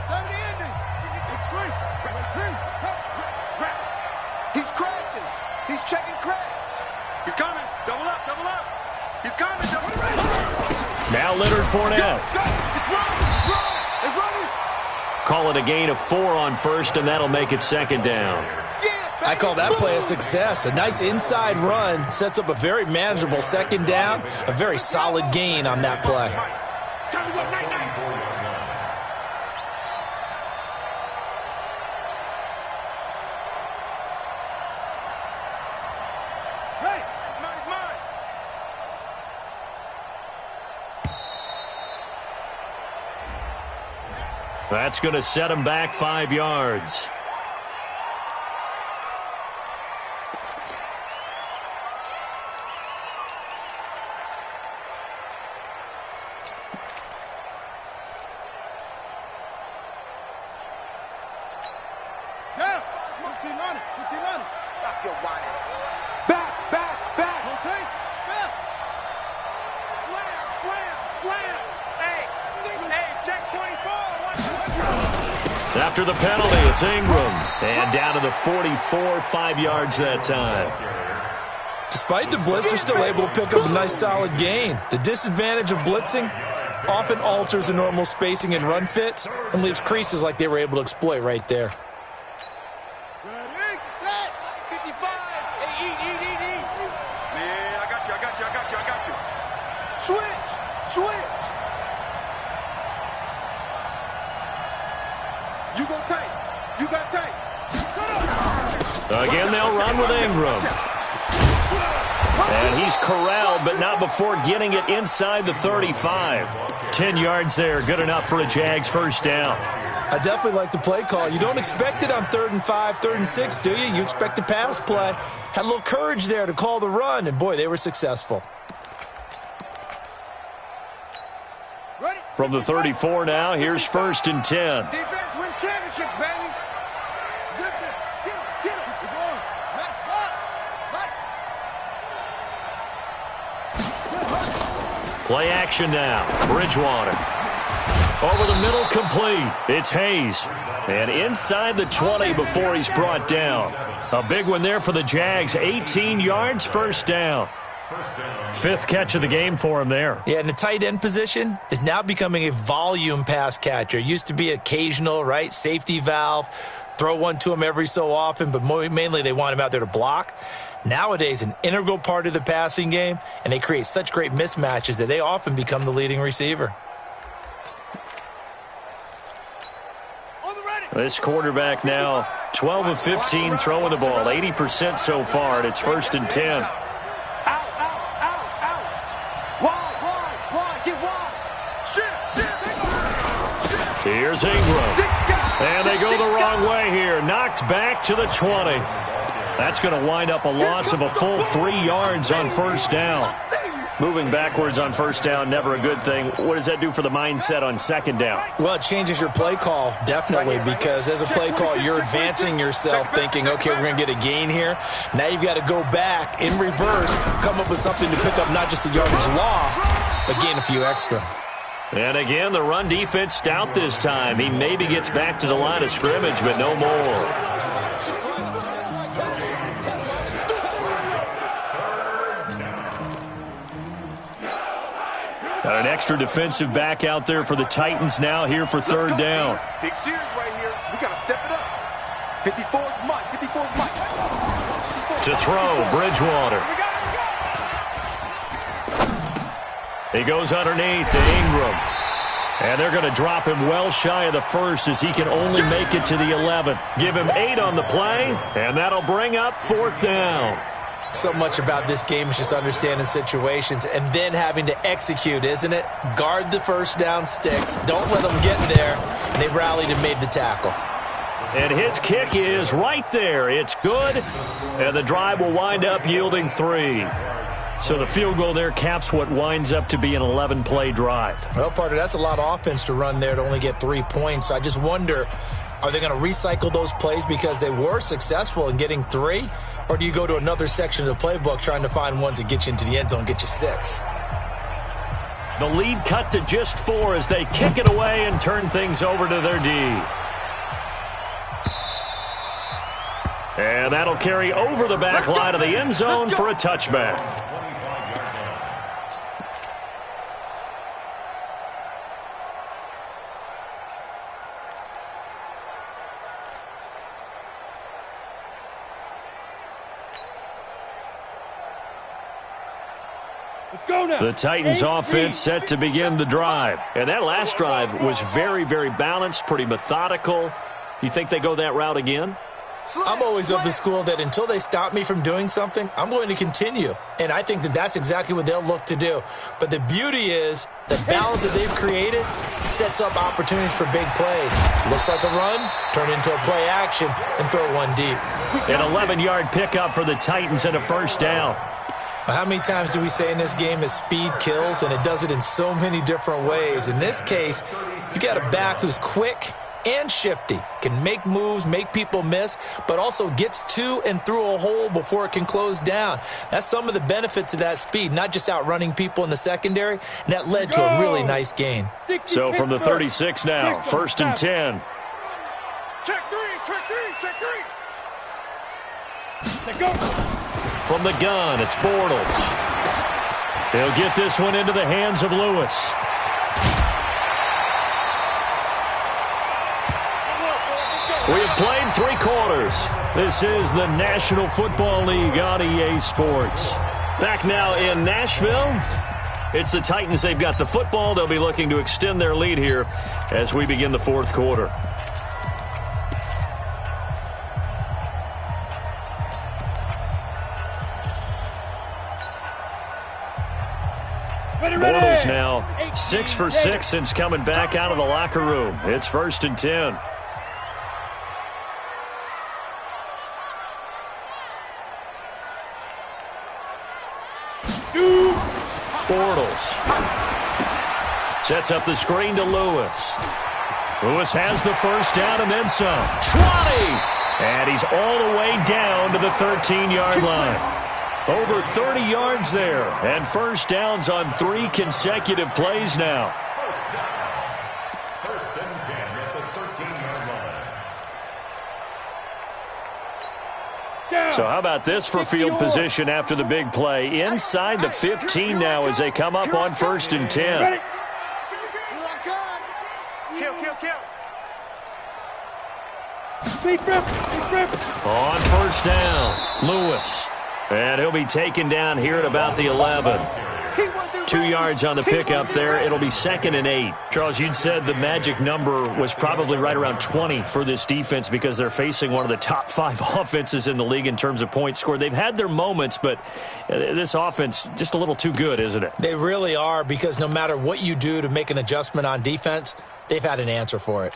[SPEAKER 3] Time to end it. It's free. He's crashing. He's checking crash. He's coming. Double up. He's coming. Double right.
[SPEAKER 1] Now Leonard Fournette.
[SPEAKER 3] It's wrong. They're running.
[SPEAKER 1] Call it a gain of 4 on first, and that'll make it second down.
[SPEAKER 2] I call that play a success. A nice inside run sets up a very manageable second down. A very solid gain on that play.
[SPEAKER 3] Time to go. Night.
[SPEAKER 1] That's going to set him back 5 yards.
[SPEAKER 3] Stop your whining. Back. Rotate. Back. Slam. Hey, check 24.
[SPEAKER 1] After the penalty, it's Ingram. And down to the 44, 5 yards that time.
[SPEAKER 2] Despite the blitz, they're still able to pick up a nice solid gain. The disadvantage of blitzing often alters the normal spacing and run fits and leaves creases like they were able to exploit right there.
[SPEAKER 3] Ready, set, 55. Hey, eat. Man, I got you. Switch. You got tight.
[SPEAKER 1] Again, they'll run with Ingram. And he's corralled, but not before getting it inside the 35. 10 yards there, good enough for a Jags first down.
[SPEAKER 2] I definitely like the play call. You don't expect it on 3rd and 5, 3rd and 6, do you? You expect a pass play. Had a little courage there to call the run, and boy, they were successful.
[SPEAKER 1] From the 34 now, here's 1st and 10.
[SPEAKER 3] Defense wins championships, baby. Zip it. Get him. Keep going. Match box. Right.
[SPEAKER 1] Play action now. Bridgewater. Over the middle, complete. It's Hayes. And inside the 20 before he's brought down. A big one there for the Jags. 18 yards, first down. 5th catch of the game for him there.
[SPEAKER 2] Yeah, and the tight end position is now becoming a volume pass catcher. Used to be occasional, right? Safety valve. Throw one to him every so often, but mainly they want him out there to block. Nowadays, an integral part of the passing game, and they create such great mismatches that they often become the leading receiver.
[SPEAKER 1] This quarterback now 12 of 15 throwing the ball, 80% so far, and it's 1st and 10. Here's Ingram. And they go the wrong way here. Knocked back to the 20. That's going to wind up a loss of a full 3 yards on first down. Moving backwards on first down, never a good thing. What does that do for the mindset on second down?
[SPEAKER 2] Well, it changes your play call, definitely, because as a play call, you're advancing yourself thinking, okay, we're going to get a gain here. Now you've got to go back in reverse, come up with something to pick up not just the yardage lost, but gain a few extra.
[SPEAKER 1] And again, the run defense stout this time. He maybe gets back to the line of scrimmage, but no more. Got an extra defensive back out there for the Titans now here for 3rd down.
[SPEAKER 3] Big series right here. So we got to step it up. 54's Mike.
[SPEAKER 1] To throw, Bridgewater. He goes underneath to Ingram. And they're going to drop him well shy of the 1st as he can only make it to the 11th. Give him 8 on the play, and that'll bring up 4th down.
[SPEAKER 2] So much about this game is just understanding situations and then having to execute, isn't it? Guard the first down sticks. Don't let them get there. And they rallied and made the tackle.
[SPEAKER 1] And his kick is right there. It's good, and the drive will wind up yielding 3. So the field goal there caps what winds up to be an 11-play drive.
[SPEAKER 2] Well, partner, that's a lot of offense to run there to only get 3 points. So I just wonder, are they going to recycle those plays because they were successful in getting 3? Or do you go to another section of the playbook trying to find ones that get you into the end zone and get you 6?
[SPEAKER 1] The lead cut to just 4 as they kick it away and turn things over to their D. And that'll carry over the back line of the end zone for a touchback. The Titans offense set to begin the drive. And that last drive was very, very balanced, pretty methodical. You think they go that route again?
[SPEAKER 2] I'm always of the school that until they stop me from doing something, I'm going to continue. And I think that that's exactly what they'll look to do. But the beauty is the balance that they've created sets up opportunities for big plays. Looks like a run, turn into a play action, and throw one deep.
[SPEAKER 1] An 11-yard pickup for the Titans and a first down.
[SPEAKER 2] How many times do we say in this game that speed kills, and it does it in so many different ways? In this case, you got a back who's quick and shifty, can make moves, make people miss, but also gets to and through a hole before it can close down. That's some of the benefits of that speed, not just outrunning people in the secondary, and that led to a really nice gain.
[SPEAKER 1] So from the 36 now, first and 10.
[SPEAKER 3] Check three.
[SPEAKER 4] Let go.
[SPEAKER 1] From the gun, it's Bortles. He'll get this one into the hands of Lewis. We have played 3 quarters. This is the National Football League on EA Sports. Back now in Nashville. It's the Titans. They've got the football. They'll be looking to extend their lead here as we begin the 4th quarter. Bortles now 6 for 6 since coming back out of the locker room. It's first and 10. Bortles sets up the screen to Lewis. Lewis has the first down and then some. 20! And he's all the way down to the 13-yard line. Over 30 yards there. And first downs on 3 consecutive plays now.
[SPEAKER 5] First and 10 at the 13-yard line.
[SPEAKER 1] So how about this for field position after the big play? Inside the 15 now as they come up on first and 10. On first down, Lewis. And he'll be taken down here at about the 11. 2 yards on the pickup there. It'll be second and 8. Charles, you'd said the magic number was probably right around 20 for this defense because they're facing one of the top 5 offenses in the league in terms of points scored. They've had their moments, but this offense just a little too good, isn't it?
[SPEAKER 2] They really are, because no matter what you do to make an adjustment on defense, they've had an answer for it.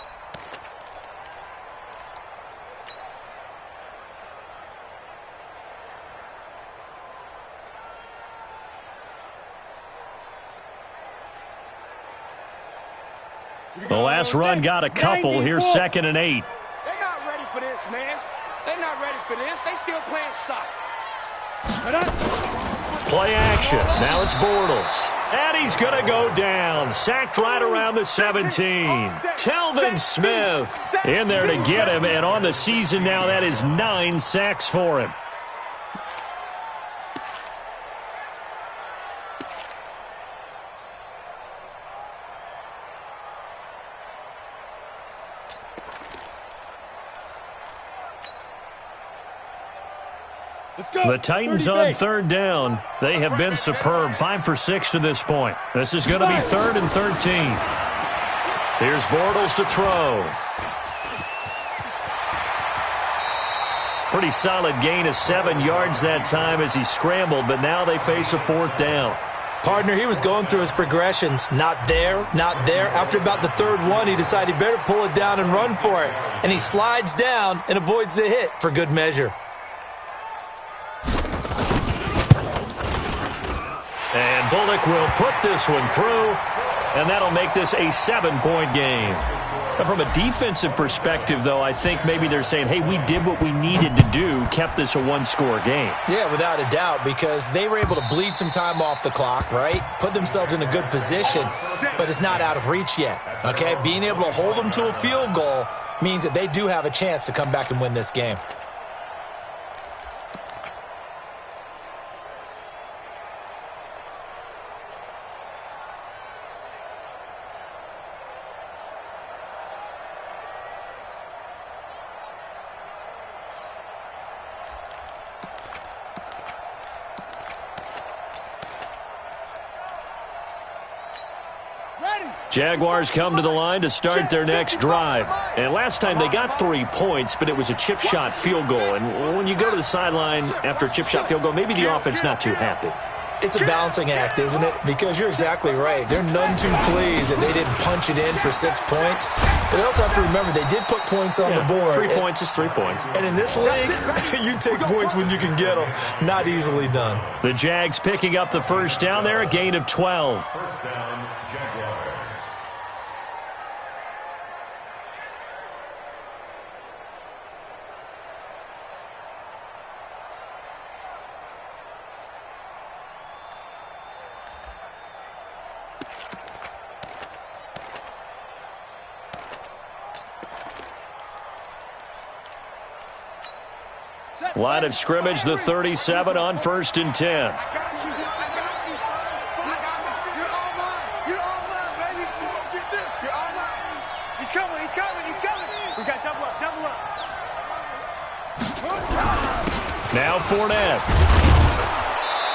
[SPEAKER 1] The last run got a couple. Here's second and 8.
[SPEAKER 4] They're not ready for this, man. They're not ready for this. They still playing soccer.
[SPEAKER 1] Play action. Now it's Bortles. And he's going to go down. Sacked right around the 17. Telvin Smith in there to get him. And on the season now, that is 9 sacks for him. The Titans on third down. They have been superb. 5 for 6 to this point. This is going to be third and 13. Here's Bortles to throw. Pretty solid gain of 7 yards that time as he scrambled, but now they face a 4th down.
[SPEAKER 2] Partner, he was going through his progressions. Not there, not there. After about the 3rd one, he decided he better pull it down and run for it. And he slides down and avoids the hit for good measure.
[SPEAKER 1] And Bullock will put this one through, and that'll make this a 7-point game. And from a defensive perspective, though, I think maybe they're saying, hey, we did what we needed to do, kept this a 1-score game.
[SPEAKER 2] Yeah, without a doubt, because they were able to bleed some time off the clock, right? Put themselves in a good position, but it's not out of reach yet, okay? Being able to hold them to a field goal means that they do have a chance to come back and win this game.
[SPEAKER 1] Jaguars come to the line to start their next drive. And last time they got 3 points, but it was a chip shot field goal. And when you go to the sideline after a chip shot field goal, maybe the offense not too happy.
[SPEAKER 2] It's a balancing act, isn't it? Because you're exactly right. They're none too pleased that they didn't punch it in for 6 points. But they also have to remember they did put points on the board.
[SPEAKER 1] 3 points is 3 points.
[SPEAKER 2] And in this league, you take points when you can get them. Not easily done.
[SPEAKER 1] The Jags picking up the first down there, a gain of 12.
[SPEAKER 5] First down, Jaguars.
[SPEAKER 1] Line of scrimmage, the 37 on 1st and 10.
[SPEAKER 3] I got you, son. I got you. You're all mine. You're all mine, baby. Get this. You're all mine. He's coming. We got double up.
[SPEAKER 1] Now Fournette.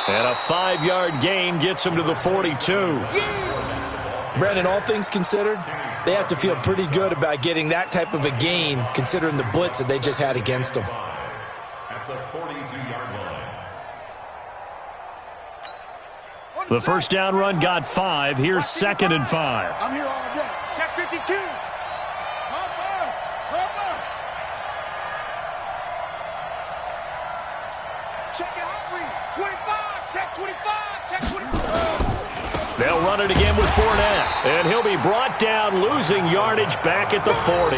[SPEAKER 1] And a 5-yard gain gets him to the 42.
[SPEAKER 2] Brandon, all things considered, they have to feel pretty good about getting that type of a gain considering the blitz that they just had against them.
[SPEAKER 5] At the 42-yard line.
[SPEAKER 1] The first down run got 5. Here's 2nd and 5.
[SPEAKER 3] I'm here all day.
[SPEAKER 4] Check 52.
[SPEAKER 3] Check your hot read.
[SPEAKER 4] 25. Check 25. Check 25.
[SPEAKER 1] They'll run it again with Fournette. And he'll be brought down, losing yardage back at the 40.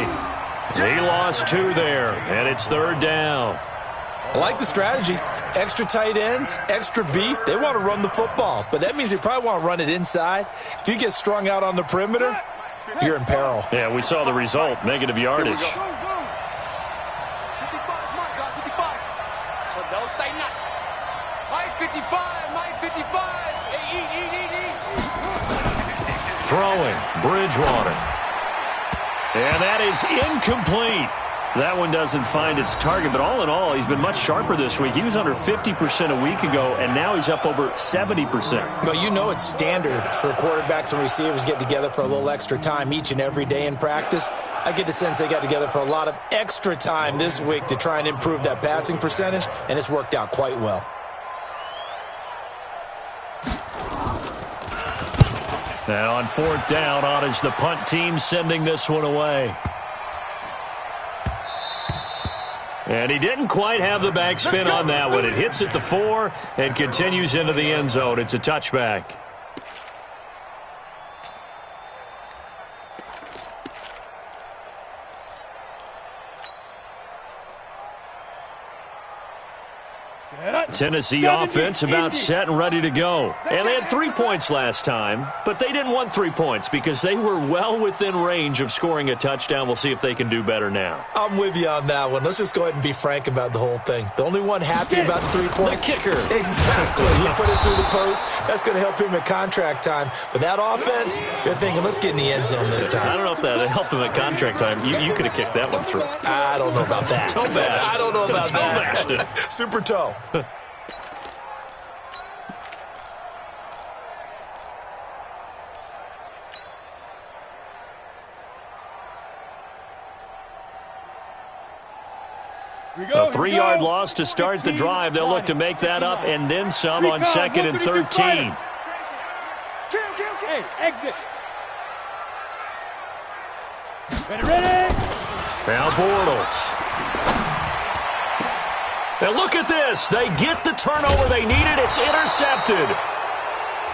[SPEAKER 1] He lost 2 there, and it's 3rd down.
[SPEAKER 2] I like the strategy. Extra tight ends, extra beef. They want to run the football, but that means they probably want to run it inside. If you get strung out on the perimeter, you're in peril.
[SPEAKER 1] Yeah, we saw the result, negative yardage.
[SPEAKER 3] Go. 55, Mike, 55.
[SPEAKER 4] So don't say nothing. Mike 55. Mike 55. Hey, eat.
[SPEAKER 1] Throwing, Bridgewater. And that is incomplete. That one doesn't find its target, but all in all, he's been much sharper this week. He was under 50% a week ago, and now he's up over 70%.
[SPEAKER 2] But you know it's standard for quarterbacks and receivers get together for a little extra time each and every day in practice. I get the sense they got together for a lot of extra time this week to try and improve that passing percentage, and it's worked out quite well.
[SPEAKER 1] Now on 4th down, on is the punt team sending this one away. And he didn't quite have the backspin on that one. It hits at the 4 and continues into the end zone. It's a touchback. Tennessee offense about set and ready to go. And they had 3 points last time, but they didn't want 3 points because they were well within range of scoring a touchdown. We'll see if they can do better now.
[SPEAKER 2] I'm with you on that one. Let's just go ahead and be frank about the whole thing. The only one happy about the 3-point
[SPEAKER 1] kicker.
[SPEAKER 2] Exactly. He put it through the post. That's going to help him at contract time. But that offense, you're thinking, let's get in the end zone this time.
[SPEAKER 1] I don't know if that helped him at contract time. You could have kicked that one through.
[SPEAKER 2] I don't know about that.
[SPEAKER 1] Toe bash.
[SPEAKER 2] I don't know about
[SPEAKER 1] toe
[SPEAKER 2] that.
[SPEAKER 1] Bashed it.
[SPEAKER 2] Super toe.
[SPEAKER 1] A 3-yard loss to start the drive. They'll look to make that up and then some on 2nd and 13.
[SPEAKER 4] Hey, exit. Ready.
[SPEAKER 1] Now Bortles. And look at this. They get the turnover they needed. It's intercepted.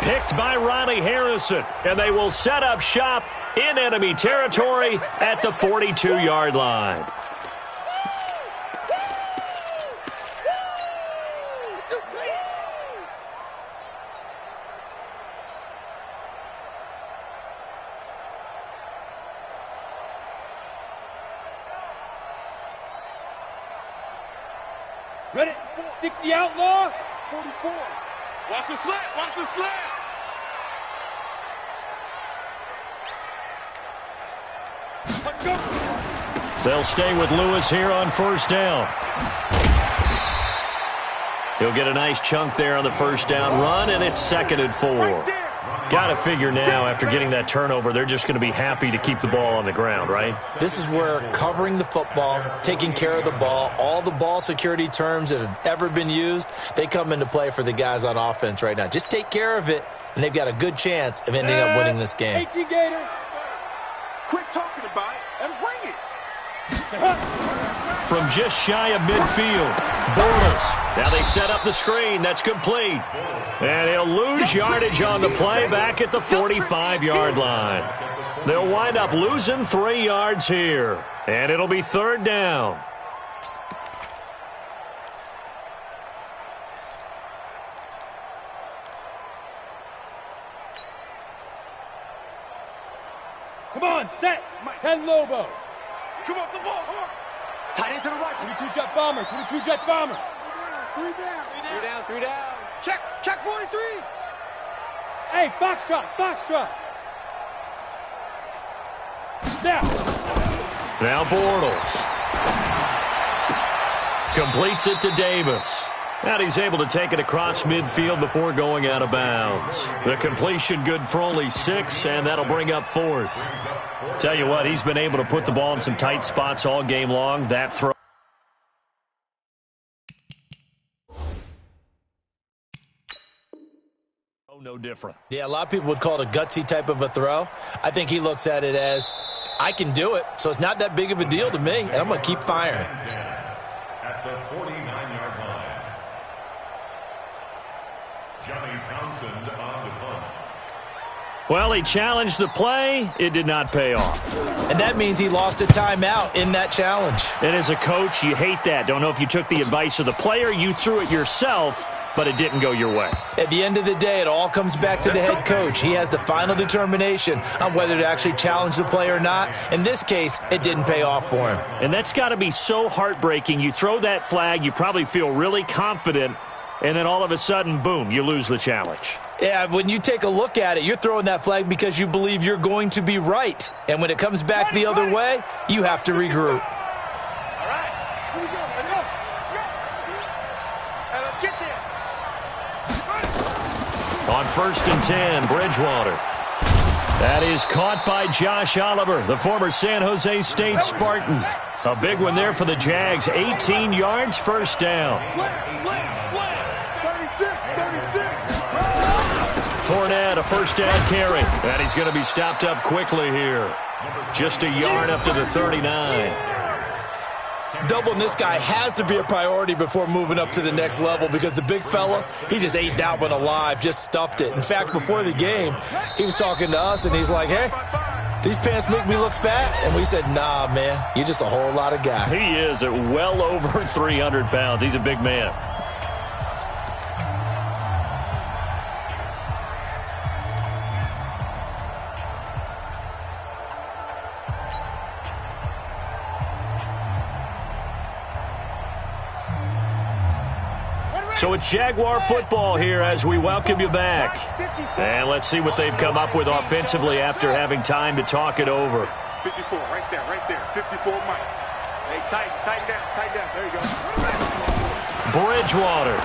[SPEAKER 1] Picked by Ronnie Harrison. And they will set up shop in enemy territory at the 42-yard line.
[SPEAKER 4] Ready? 60 outlaw. 44. Watch the slant. Watch the slant.
[SPEAKER 1] They'll stay with Lewis here on 1st down. He'll get a nice chunk there on the 1st down run, and it's 2nd and 4. Got to figure now, after getting that turnover, they're just going to be happy to keep the ball on the ground, right?
[SPEAKER 2] This is where covering the football, taking care of the ball, all the ball security terms that have ever been used, they come into play for the guys on offense right now. Just take care of it, and they've got a good chance of ending up winning this game.
[SPEAKER 3] 18 Gator. Quit talking about it and bring it.
[SPEAKER 1] From just shy of midfield, Bortles. Now they set up the screen. That's complete. And he'll lose yardage on the play back at the 45-yard line. They'll wind up losing 3 yards here. And it'll be 3rd down.
[SPEAKER 6] Come on, set. 10 Lobo.
[SPEAKER 3] Come up the ball.
[SPEAKER 6] Tight end to the right. 22-jet bomber. 22-jet bomber.
[SPEAKER 3] 3 down.
[SPEAKER 4] 3 down, 3 down.
[SPEAKER 3] Check 43.
[SPEAKER 6] Hey, Foxtrot. Foxtrot.
[SPEAKER 1] Now Bortles. Completes it to Davis. And he's able to take it across midfield before going out of bounds. The completion good for only 6, and that'll bring up 4th. Tell you what, he's been able to put the ball in some tight spots all game long. That throw. No different.
[SPEAKER 2] Yeah, a lot of people would call it a gutsy type of a throw. I think he looks at it as, I can do it, so it's not that big of a deal to me, and I'm going to keep firing.
[SPEAKER 5] At the 49-yard line, Johnny Townsend on the punt.
[SPEAKER 1] Well, he challenged the play. It did not pay off.
[SPEAKER 2] And that means he lost a timeout in that challenge.
[SPEAKER 1] And as a coach, you hate that. Don't know if you took the advice of the player, you threw it yourself, but it didn't go your way.
[SPEAKER 2] At the end of the day, it all comes back to the head coach. He has the final determination on whether to actually challenge the play or not. In this case, it didn't pay off for him.
[SPEAKER 1] And that's got to be so heartbreaking. You throw that flag, you probably feel really confident, and then all of a sudden, boom, you lose the challenge.
[SPEAKER 2] Yeah, when you take a look at it, you're throwing that flag because you believe you're going to be right. And when it comes back the other way, you have to regroup.
[SPEAKER 3] All right. Here we go. Let's go. Hey, let's get there.
[SPEAKER 1] On 1st and 10, Bridgewater. That is caught by Josh Oliver, the former San Jose State Spartan. A big one there for the Jags. 18 yards, 1st down.
[SPEAKER 3] Slam. 36.
[SPEAKER 1] Fournette, a 1st down carry. And he's going to be stopped up quickly here. Just a yard up to the 39.
[SPEAKER 2] Doubling this guy has to be a priority before moving up to the next level because the big fella, he just ate that one alive, just stuffed it. In fact, before the game, he was talking to us, and he's like, hey, these pants make me look fat? And we said, nah, man, you're just a whole lot of guy.
[SPEAKER 1] He is at well over 300 pounds. He's a big man. So it's Jaguar football here as we welcome you back. And let's see what they've come up with offensively after having time to talk it over.
[SPEAKER 3] 54, right there. 54, Mike. Hey, tighten down. There you go.
[SPEAKER 1] Bridgewater.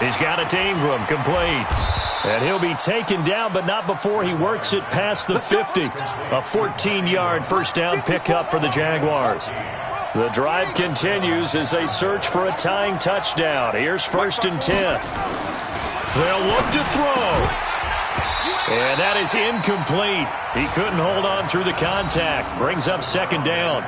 [SPEAKER 1] He's got it to Ingram, complete. And he'll be taken down, but not before he works it past the 50. A 14-yard 1st down pickup for the Jaguars. The drive continues as they search for a tying touchdown. Here's 1st and 10. They'll look to throw. And that is incomplete. He couldn't hold on through the contact. Brings up 2nd down.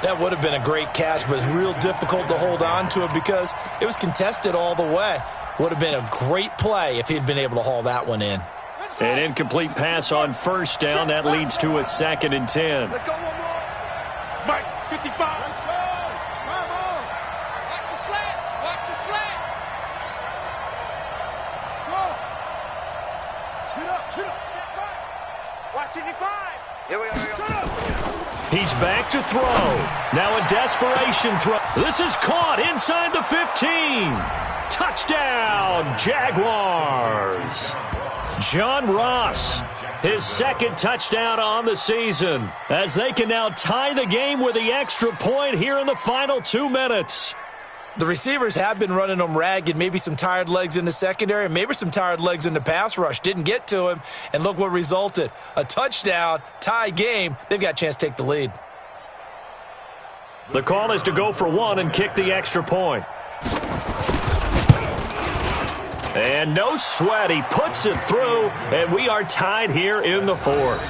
[SPEAKER 2] That would have been a great catch, but it's real difficult to hold on to it because it was contested all the way. Would have been a great play if he'd been able to haul that one in.
[SPEAKER 1] An incomplete pass on 1st down. That leads to a 2nd and 10.
[SPEAKER 3] Let's go one more. Mike, 55. Let's go. Come on.
[SPEAKER 4] Watch the slant. Watch the slant.
[SPEAKER 3] Go. Shoot up.
[SPEAKER 4] Watch 55. Here we go.
[SPEAKER 3] Shut up.
[SPEAKER 1] He's back to throw. Now a desperation throw. This is caught inside the 15. Touchdown, Jaguars. John Ross, his 2nd touchdown on the season, as they can now tie the game with the extra point here in the final 2 minutes.
[SPEAKER 2] The receivers have been running them ragged, maybe some tired legs in the secondary, maybe some tired legs in the pass rush. Didn't get to him, and look what resulted. A touchdown, tie game. They've got a chance to take the lead.
[SPEAKER 1] The call is to go for one and kick the extra point. And no sweat, he puts it through, and we are tied here in the fourth.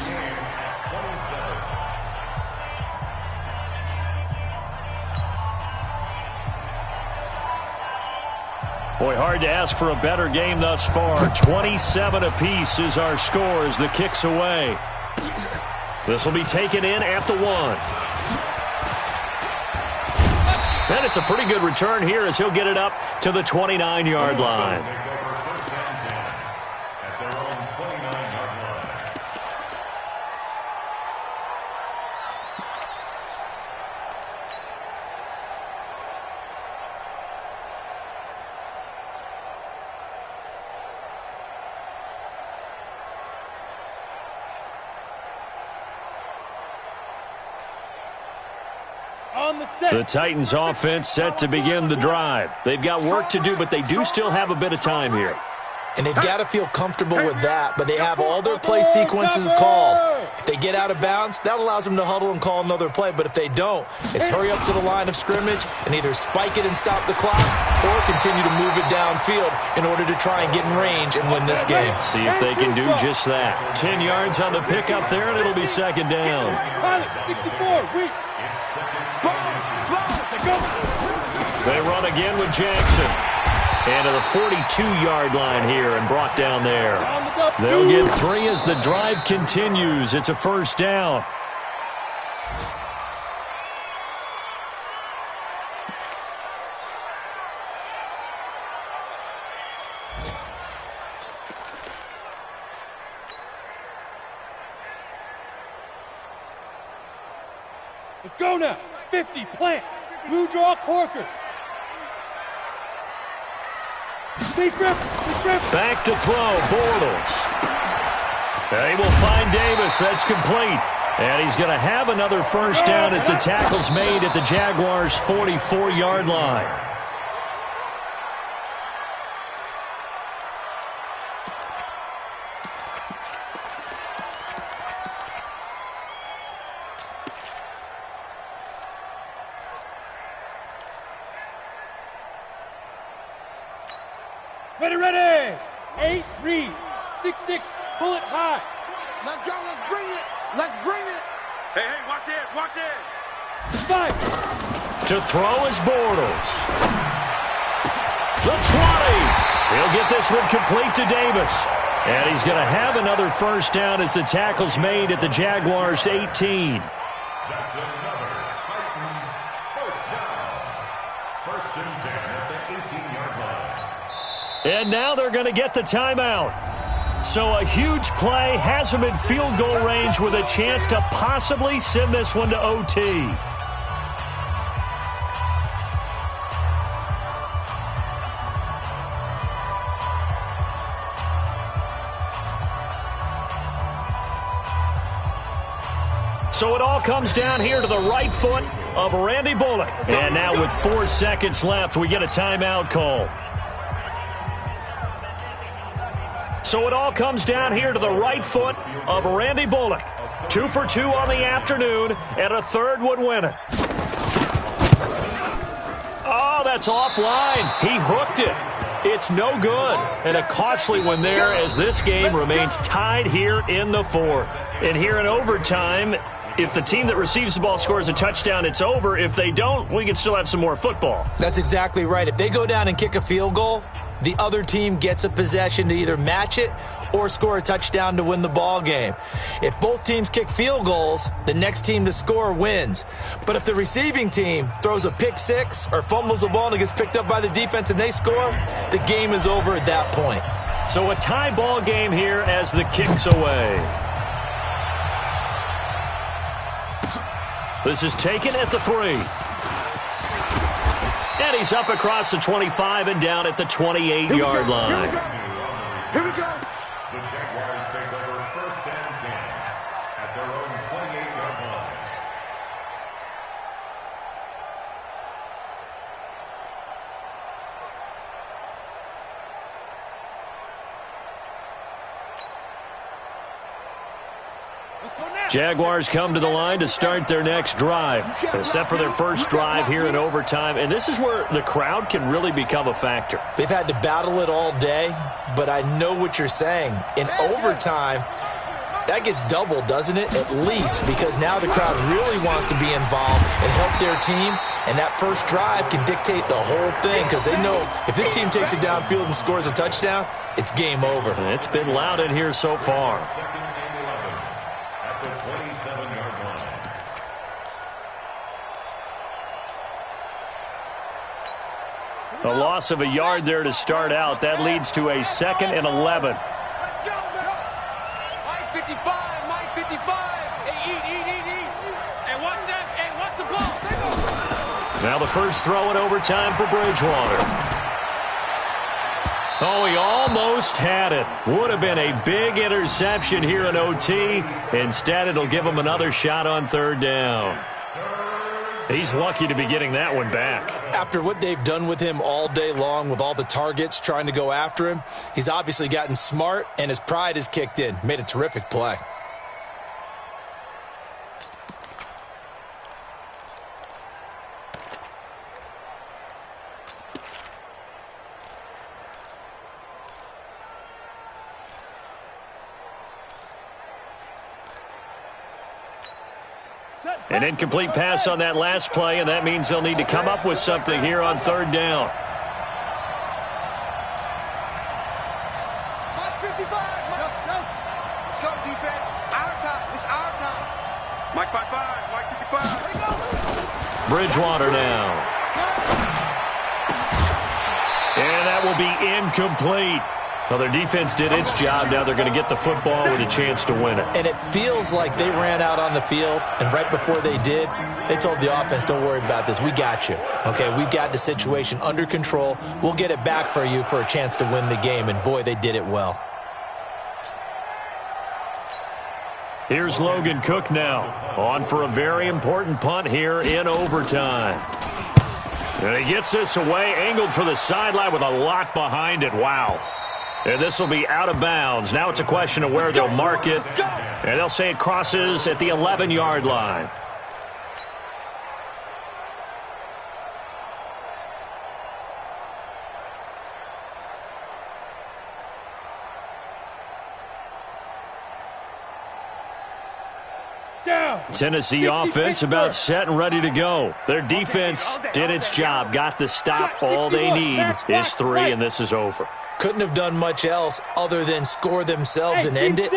[SPEAKER 1] Boy, hard to ask for a better game thus far. 27 apiece is our score as the kick's away. This will be taken in at the 1. And it's a pretty good return here as he'll get it up to the 29-yard line. The Titans offense set to begin the drive. They've got work to do, but they do still have a bit of time here.
[SPEAKER 2] And they've got to feel comfortable with that, but they have all their play sequences called. If they get out of bounds, that allows them to huddle and call another play. But if they don't, it's hurry up to the line of scrimmage and either spike it and stop the clock or continue to move it downfield in order to try and get in range and win this game.
[SPEAKER 1] See if they can do just that. 10 yards on the pickup there, and it'll be second down.
[SPEAKER 6] 64, weak.
[SPEAKER 1] They run again with Jackson. And to the 42-yard line here and brought down there. They'll get 3 as the drive continues. It's a first down.
[SPEAKER 6] Let's go now. 50, plant. Blue draw corkers.
[SPEAKER 1] Back to throw, Bortles. They will find Davis. That's complete. And he's going to have another first down as the tackle's made at the Jaguars' 44-yard line.
[SPEAKER 6] Ready. 8, read. 6-6, bullet high.
[SPEAKER 3] Let's go. Let's bring it. Let's bring it. Hey, watch it. Watch it.
[SPEAKER 6] 5.
[SPEAKER 1] To throw is Bortles. The 20. He'll get this one complete to Davis. And he's going to have another first down as the tackle's made at the Jaguars' 18.
[SPEAKER 5] That's another Titans first down. First and 10 at the 18-yard line.
[SPEAKER 1] And now they're going to get the timeout. So a huge play has them in field goal range with a chance to possibly send this one to OT. So it all comes down here to the right foot of Randy Bullock. And now with 4 seconds left, we get a timeout call. So it all comes down here to the right foot of Randy Bullock. 2 for 2 on the afternoon, and a third would win it. Oh, that's offline. He hooked it. It's no good. And a costly one there as this game remains tied here in the fourth. And here in overtime, if the team that receives the ball scores a touchdown, it's over. If they don't, we can still have some more football.
[SPEAKER 2] That's exactly right. If they go down and kick a field goal, the other team gets a possession to either match it or score a touchdown to win the ball game. If both teams kick field goals, the next team to score wins. But if the receiving team throws a pick six or fumbles the ball and it gets picked up by the defense and they score, the game is over at that point.
[SPEAKER 1] So a tie ball game here as the kick's away. This is taken at the 3. And he's up across the 25 and down at the 28-yard line.
[SPEAKER 3] Here we go.
[SPEAKER 5] The Jaguars take over first and 10 at their own 28-yard line.
[SPEAKER 1] Jaguars come to the line to start their next drive. They're set for their first drive here in overtime, and this is where the crowd can really become a factor.
[SPEAKER 2] They've had to battle it all day, but I know what you're saying. In overtime, that gets doubled, doesn't it? At least, because now the crowd really wants to be involved and help their team, and that first drive can dictate the whole thing because they know if this team takes it downfield and scores a touchdown, it's game over.
[SPEAKER 1] And it's been loud in here so far. A loss of a yard there to start out. That leads to a 2nd and 11.
[SPEAKER 4] Mike 55, Mike 55. Hey, eat. Hey, watch that. Hey, watch the ball.
[SPEAKER 1] Now the first throw in overtime for Bridgewater. Oh, he almost had it. Would have been a big interception here in OT. Instead, it'll give him another shot on 3rd down. He's lucky to be getting that one back.
[SPEAKER 2] After what they've done with him all day long with all the targets trying to go after him, he's obviously gotten smart and his pride has kicked in. Made a terrific play.
[SPEAKER 1] An incomplete pass on that last play, and that means they'll need to come up with something here on 3rd down.
[SPEAKER 3] Mike 55. Let's go, defense. Our time. It's our time. Mike 55. Mike 55.
[SPEAKER 1] Bridgewater now. And that will be incomplete. Well, their defense did its job. Now they're going to get the football with a chance to win it.
[SPEAKER 2] And it feels like they ran out on the field, and right before they did, they told the offense, don't worry about this. We got you. Okay, we've got the situation under control. We'll get it back for you for a chance to win the game. And, boy, they did it well.
[SPEAKER 1] Here's Logan Cook now, on for a very important punt here in overtime. And he gets this away, angled for the sideline with a lot behind it. Wow. And this will be out of bounds. Now it's a question of where they'll mark it. And they'll say it crosses at the 11-yard line. Tennessee offense about set and ready to go. Their defense did its job, got the stop. All they need is 3, and this is over.
[SPEAKER 2] Couldn't have done much else other than score themselves and end it,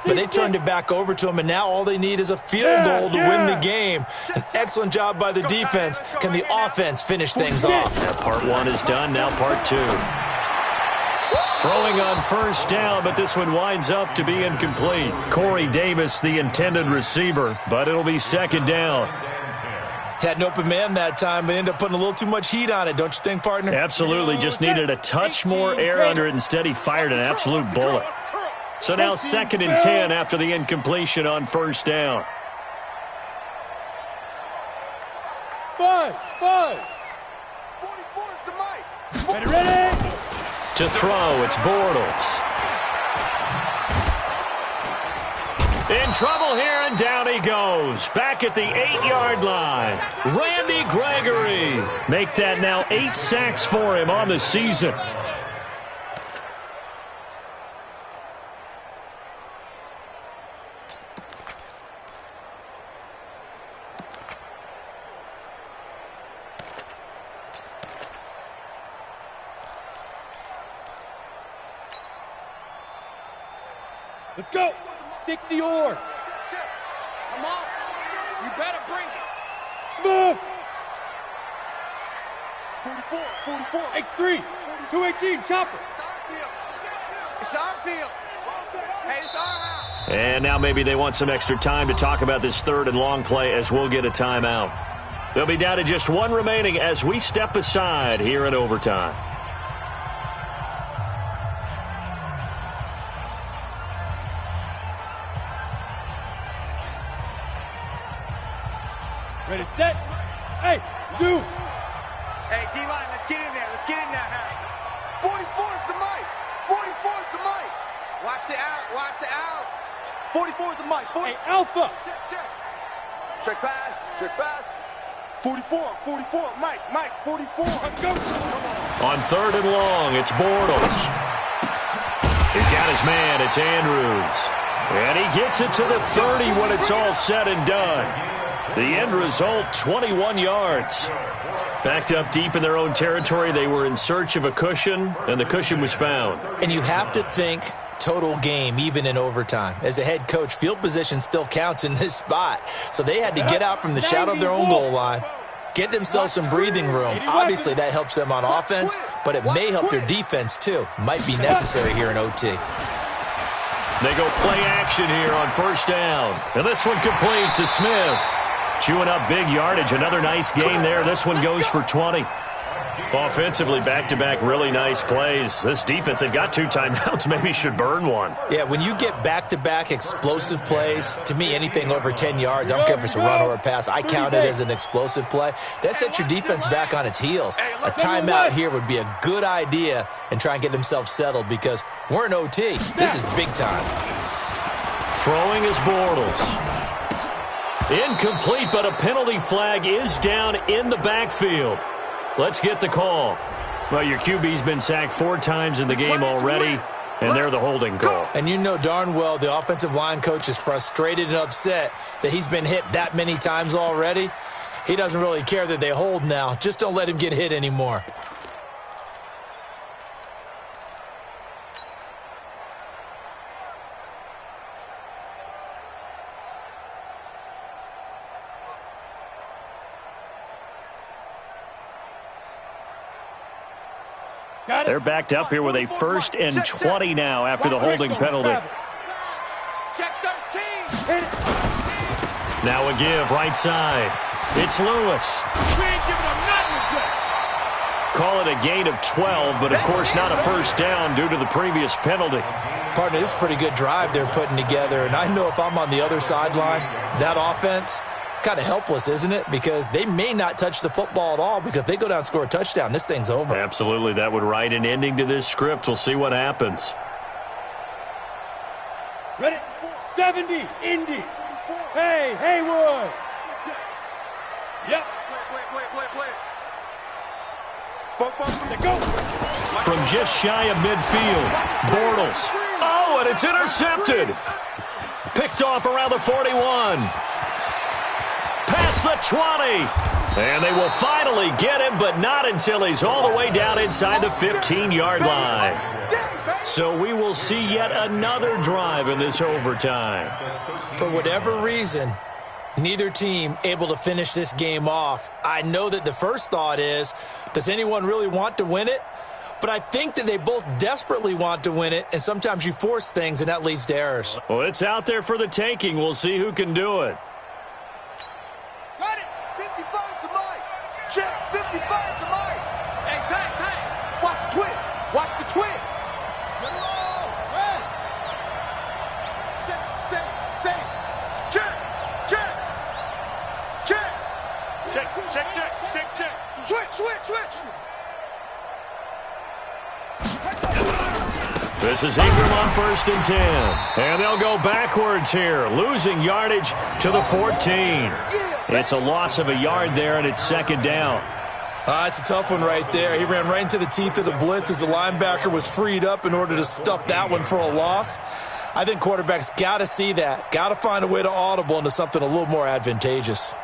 [SPEAKER 2] but they turned it back over to them, and now all they need is a field goal to win the game. An excellent job by the defense. Can the offense finish things off?
[SPEAKER 1] That part 1 is done, now part 2. Throwing on 1st down, but this one winds up to be incomplete. Corey Davis, the intended receiver, but it'll be 2nd down.
[SPEAKER 2] Had an open man that time, but ended up putting a little too much heat on it, don't you think, partner?
[SPEAKER 1] Absolutely, just needed a touch more air under it. Instead, he fired an absolute bullet. So now 2nd and 10 after the incompletion on 1st down.
[SPEAKER 6] 5.
[SPEAKER 3] 44 is the Mike.
[SPEAKER 6] Ready?
[SPEAKER 1] To throw, it's Bortles. In trouble here, and down he goes. Back at the 8-yard line. Randy Gregory. Make that now 8 sacks for him on the season.
[SPEAKER 6] Let's go. 60 or.
[SPEAKER 4] Come on. You better bring it.
[SPEAKER 6] Smooth.
[SPEAKER 3] 44.
[SPEAKER 6] X3. 218. Chopper.
[SPEAKER 3] It's our field. Hey, it's our house.
[SPEAKER 1] And now maybe they want some extra time to talk about this 3rd and long play as we'll get a timeout. They'll be down to just 1 remaining as we step aside here in overtime.
[SPEAKER 6] Ready, set. Hey, shoot.
[SPEAKER 3] Hey, D-line, let's get in there. Let's get in there, Harry. 44 is the Mike. 44 is the Mike. Watch the out. 44 is the Mike.
[SPEAKER 6] Hey, Alpha.
[SPEAKER 4] Check pass. Check pass.
[SPEAKER 3] 44, Mike, 44.
[SPEAKER 6] Go.
[SPEAKER 1] On 3rd and long, it's Bortles. He's got his man. It's Andrews. And he gets it to the 30 when it's all said and done. The end result, 21 yards. Backed up deep in their own territory, they were in search of a cushion, and the cushion was found.
[SPEAKER 2] And you have to think total game, even in overtime. As a head coach, field position still counts in this spot. So they had to get out from the shadow of their own goal line, get themselves some breathing room. Obviously, that helps them on offense, but it may help their defense, too. Might be necessary here in OT.
[SPEAKER 1] They go play action here on 1st down. And this one complete to Smith. Chewing up big yardage. Another nice gain there. This one goes for 20. Offensively, back-to-back really nice plays. This defense, they've got 2 timeouts, maybe should burn one.
[SPEAKER 2] Yeah, when you get back-to-back explosive plays, to me, anything over 10 yards, I don't care if it's a run or a pass, I count it as an explosive play. That sets your defense back on its heels. A timeout here would be a good idea and try and get themselves settled because we're in OT. This is big time.
[SPEAKER 1] Throwing is Bortles. Incomplete, but a penalty flag is down in the backfield. Let's get the call. Well, your QB's been sacked 4 times in the game already, and they're the holding call.
[SPEAKER 2] And you know darn well the offensive line coach is frustrated and upset that he's been hit that many times already. He doesn't really care that they hold now. Just don't let him get hit anymore.
[SPEAKER 1] They're backed up here with a 1st and 20 now after the holding penalty.
[SPEAKER 4] Check 13.
[SPEAKER 1] Now a give right side. It's Lewis.
[SPEAKER 4] We ain't giving them nothing today.
[SPEAKER 1] Call it a gain of 12, but of course not a 1st down due to the previous penalty.
[SPEAKER 2] Partner, this is a pretty good drive they're putting together, and I know if I'm on the other sideline, that offense, kind of helpless, isn't it? Because they may not touch the football at all, because if they go down and score a touchdown, this thing's over.
[SPEAKER 1] Absolutely. That would write an ending to this script. We'll see what happens.
[SPEAKER 6] Ready? 70, Indy. Hey, Haywood. Yep.
[SPEAKER 3] Play.
[SPEAKER 6] Go.
[SPEAKER 1] From just shy of midfield, Bortles. Oh, and it's intercepted. Picked off around the 41. Past the 20. And they will finally get him, but not until he's all the way down inside the 15-yard line. So we will see yet another drive in this overtime.
[SPEAKER 2] For whatever reason, neither team able to finish this game off. I know that the first thought is, does anyone really want to win it? But I think that they both desperately want to win it, and sometimes you force things, and that leads to errors.
[SPEAKER 1] Well, it's out there for the taking. We'll see who can do it.
[SPEAKER 3] Got it. 55 to Mike. Check. 55 to Mike.
[SPEAKER 4] Hey, tank.
[SPEAKER 3] Watch the twist. Watch the twist. Get it all. Hey. Set. Check. Switch.
[SPEAKER 1] This is Ingram on 1st and 10. And they'll go backwards here, losing yardage to the 14. It's a loss of a yard there, and it's 2nd down.
[SPEAKER 2] It's a tough one right there. He ran right into the teeth of the blitz as the linebacker was freed up in order to stuff that one for a loss. I think quarterbacks got to see that. Got to find a way to audible into something a little more advantageous.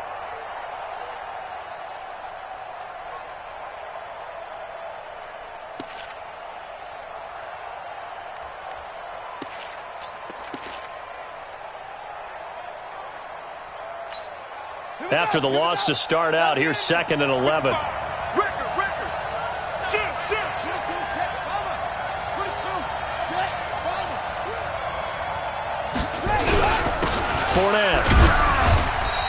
[SPEAKER 1] After the loss to start out, here's 2nd and 11.
[SPEAKER 3] Record. Shoot.
[SPEAKER 1] Fournette.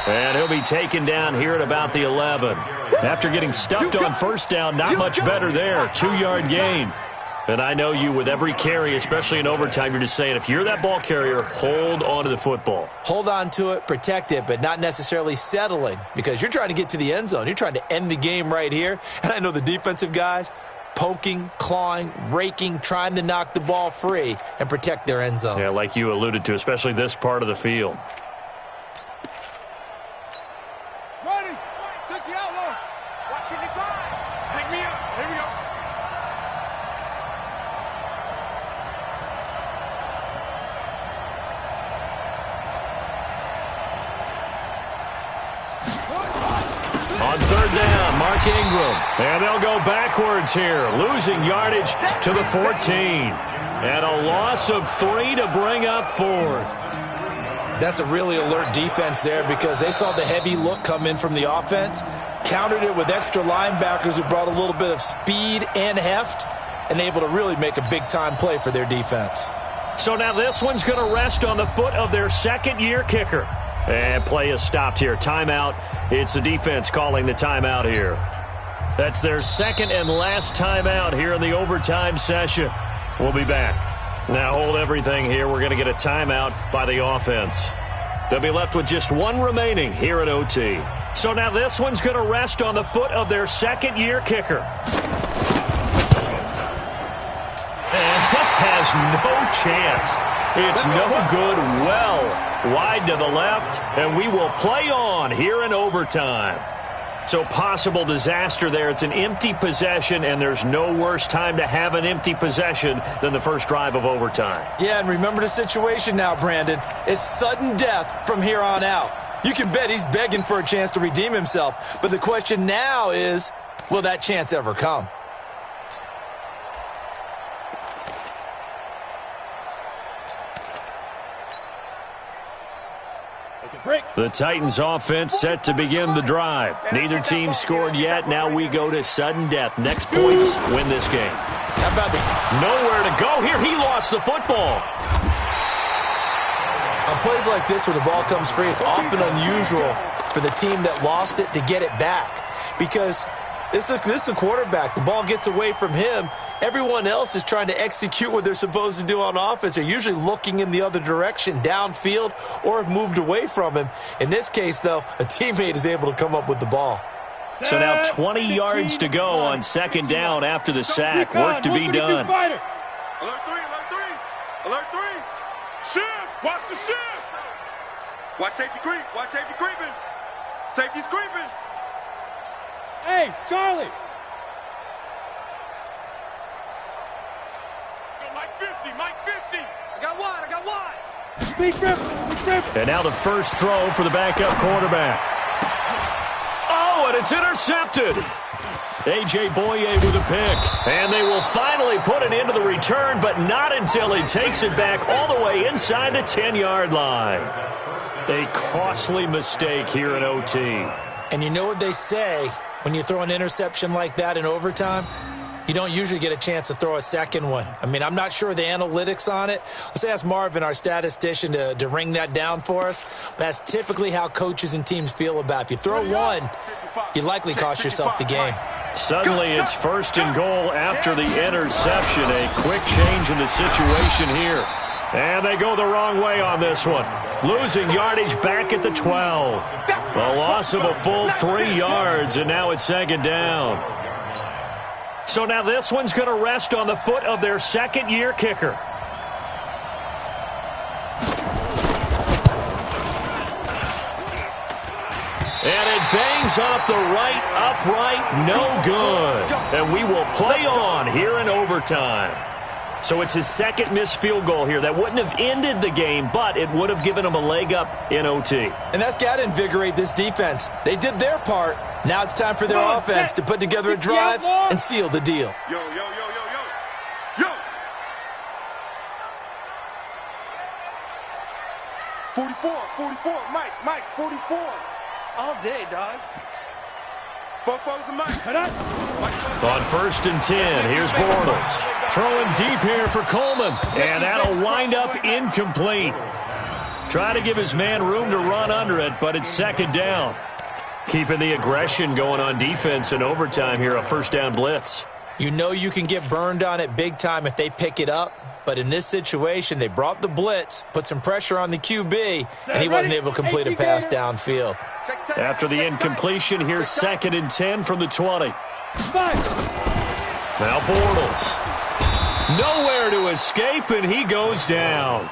[SPEAKER 1] And he'll be taken down here at about the 11. After getting stuffed on 1st down, not much better there. 2-yard gain. And I know you, with every carry, especially in overtime, you're just saying, if you're that ball carrier, hold on to the football.
[SPEAKER 2] Hold on to it, protect it, but not necessarily settling, because you're trying to get to the end zone. You're trying to end the game right here. And I know the defensive guys, poking, clawing, raking, trying to knock the ball free and protect their end zone.
[SPEAKER 1] Yeah, like you alluded to, especially this part of the field.
[SPEAKER 3] Ready. 60 outlaw. Watching the grind. Hang me up. Here we go.
[SPEAKER 1] On third down, Mark Ingram. And they'll go backwards here, losing yardage to the 14. And a loss of 3 to bring up fourth.
[SPEAKER 2] That's a really alert defense there because they saw the heavy look come in from the offense, countered it with extra linebackers who brought a little bit of speed and heft, and able to really make a big-time play for their defense.
[SPEAKER 1] So now this one's going to rest on the foot of their second-year kicker. And play is stopped here. Timeout. It's the defense calling the timeout here. That's their second and last timeout here in the overtime session. We'll be back. Now hold everything here. We're going to get a timeout by the offense. They'll be left with just one remaining here at OT. So now this one's going to rest on the foot of their second-year kicker. And this has no chance. It's no good. Well wide to the left, and we will play on here in overtime. So possible disaster there. It's an empty possession, and there's no worse time to have an empty possession than the first drive of overtime.
[SPEAKER 2] Yeah, and remember the situation now, Brandon. It's sudden death from here on out. You can bet he's begging for a chance to redeem himself. But the question now is, will that chance ever come?
[SPEAKER 1] The Titans offense set to begin the drive. Neither team scored yet. Now we go to sudden death. Next points win this game.
[SPEAKER 2] How about
[SPEAKER 1] nowhere to go here? He lost the football.
[SPEAKER 2] On plays like this where the ball comes free, it's often unusual for the team that lost it to get it back. Because this is the quarterback. The ball gets away from him. Everyone else is trying to execute what they're supposed to do on offense. They're usually looking in the other direction, downfield, or have moved away from him. In this case, though, a teammate is able to come up with the ball.
[SPEAKER 1] So now 20 yards to go on second down after the sack. Work to be done.
[SPEAKER 3] Alert 3, alert 3. Alert 3. Shift. Watch the shift. Watch safety creep. Watch safety creeping. Safety's creeping.
[SPEAKER 6] Hey, Charlie.
[SPEAKER 3] Mike 50. I got wide.
[SPEAKER 6] Big rip.
[SPEAKER 1] And now the first throw for the backup quarterback. Oh, and it's intercepted. A.J. Boye with a pick. And they will finally put it into the return, but not until he takes it back all the way inside the 10-yard line. A costly mistake here in OT.
[SPEAKER 2] And you know what they say when you throw an interception like that in overtime? You don't usually get a chance to throw a second one. I mean, I'm not sure the analytics on it. Let's ask Marvin, our statistician, to ring that down for us. That's typically how coaches and teams feel about it. If you throw one, you likely cost yourself the game.
[SPEAKER 1] Suddenly, it's first and goal after the interception. A quick change in the situation here. And they go the wrong way on this one. Losing yardage back at the 12. A loss of a full 3 yards, and now it's second down. So now this one's going to rest on the foot of their second-year kicker. And it bangs off the right upright, no good. And we will play on here in overtime. So it's his second missed field goal here. That wouldn't have ended the game, but it would have given him a leg up in OT.
[SPEAKER 2] And that's got to invigorate this defense. They did their part. Now it's time for their offense to put together a drive and seal the deal.
[SPEAKER 3] Yo. 44, Mike, 44. All day, dog. Football's the Mike.
[SPEAKER 1] On first and 10, here's Bortles. Throwing deep here for Coleman. And that'll wind up incomplete. Try to give his man room to run under it, but it's second down. Keeping the aggression going on defense in overtime here, a first down blitz.
[SPEAKER 2] You know you can get burned on it big time if they pick it up. But in this situation, they brought the blitz, put some pressure on the QB, and he wasn't able to complete a pass downfield.
[SPEAKER 1] After the incompletion, here's second and 10 from the 20. Now Bortles. Nowhere to escape, and he goes down.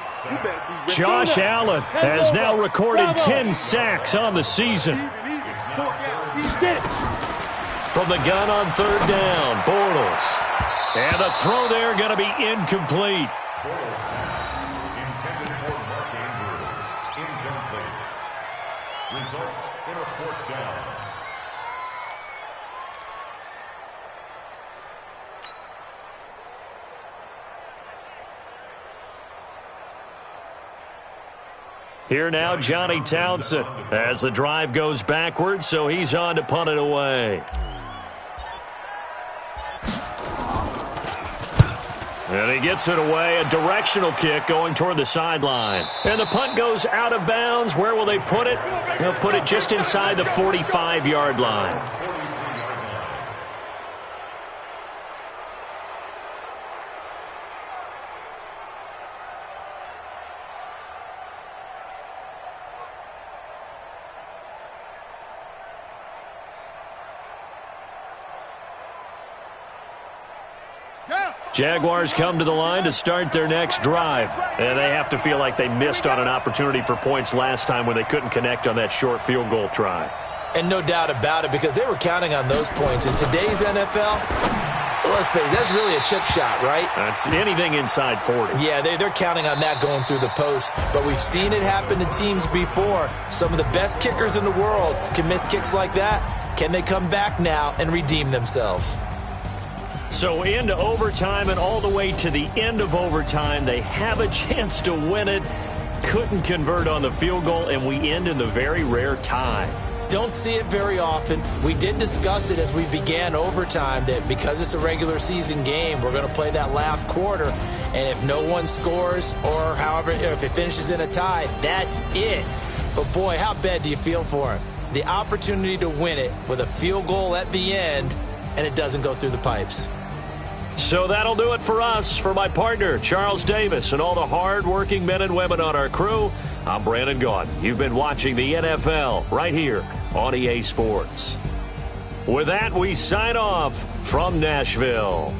[SPEAKER 1] Josh Allen has now recorded 10 sacks on the season. From the gun on third down, Bortles. And the throw there going to be incomplete.
[SPEAKER 5] Intended for Mark Andrews. Incomplete. Results in a fourth down.
[SPEAKER 1] Here now, Johnny Townsend, as the drive goes backwards, so he's on to punt it away. And he gets it away, a directional kick going toward the sideline. And the punt goes out of bounds. Where will they put it? They'll put it just inside the 45-yard line. Jaguars come to the line to start their next drive. And they have to feel like they missed on an opportunity for points last time when they couldn't connect on that short field goal try.
[SPEAKER 2] And no doubt about it, because they were counting on those points. In today's NFL, let's face it, that's really a chip shot, right?
[SPEAKER 1] That's anything inside 40.
[SPEAKER 2] Yeah, they're counting on that going through the post. But we've seen it happen to teams before. Some of the best kickers in the world can miss kicks like that. Can they come back now and redeem themselves?
[SPEAKER 1] So into overtime and all the way to the end of overtime, they have a chance to win it. Couldn't convert on the field goal, and we end in the very rare tie.
[SPEAKER 2] Don't see it very often. We did discuss it as we began overtime that because it's a regular season game, we're going to play that last quarter. And if no one scores or however, if it finishes in a tie, that's it. But boy, how bad do you feel for him? The opportunity to win it with a field goal at the end, and it doesn't go through the pipes.
[SPEAKER 1] So that'll do it for us. For my partner, Charles Davis, and all the hard-working men and women on our crew, I'm Brandon Gaudin. You've been watching the NFL right here on EA Sports. With that, we sign off from Nashville.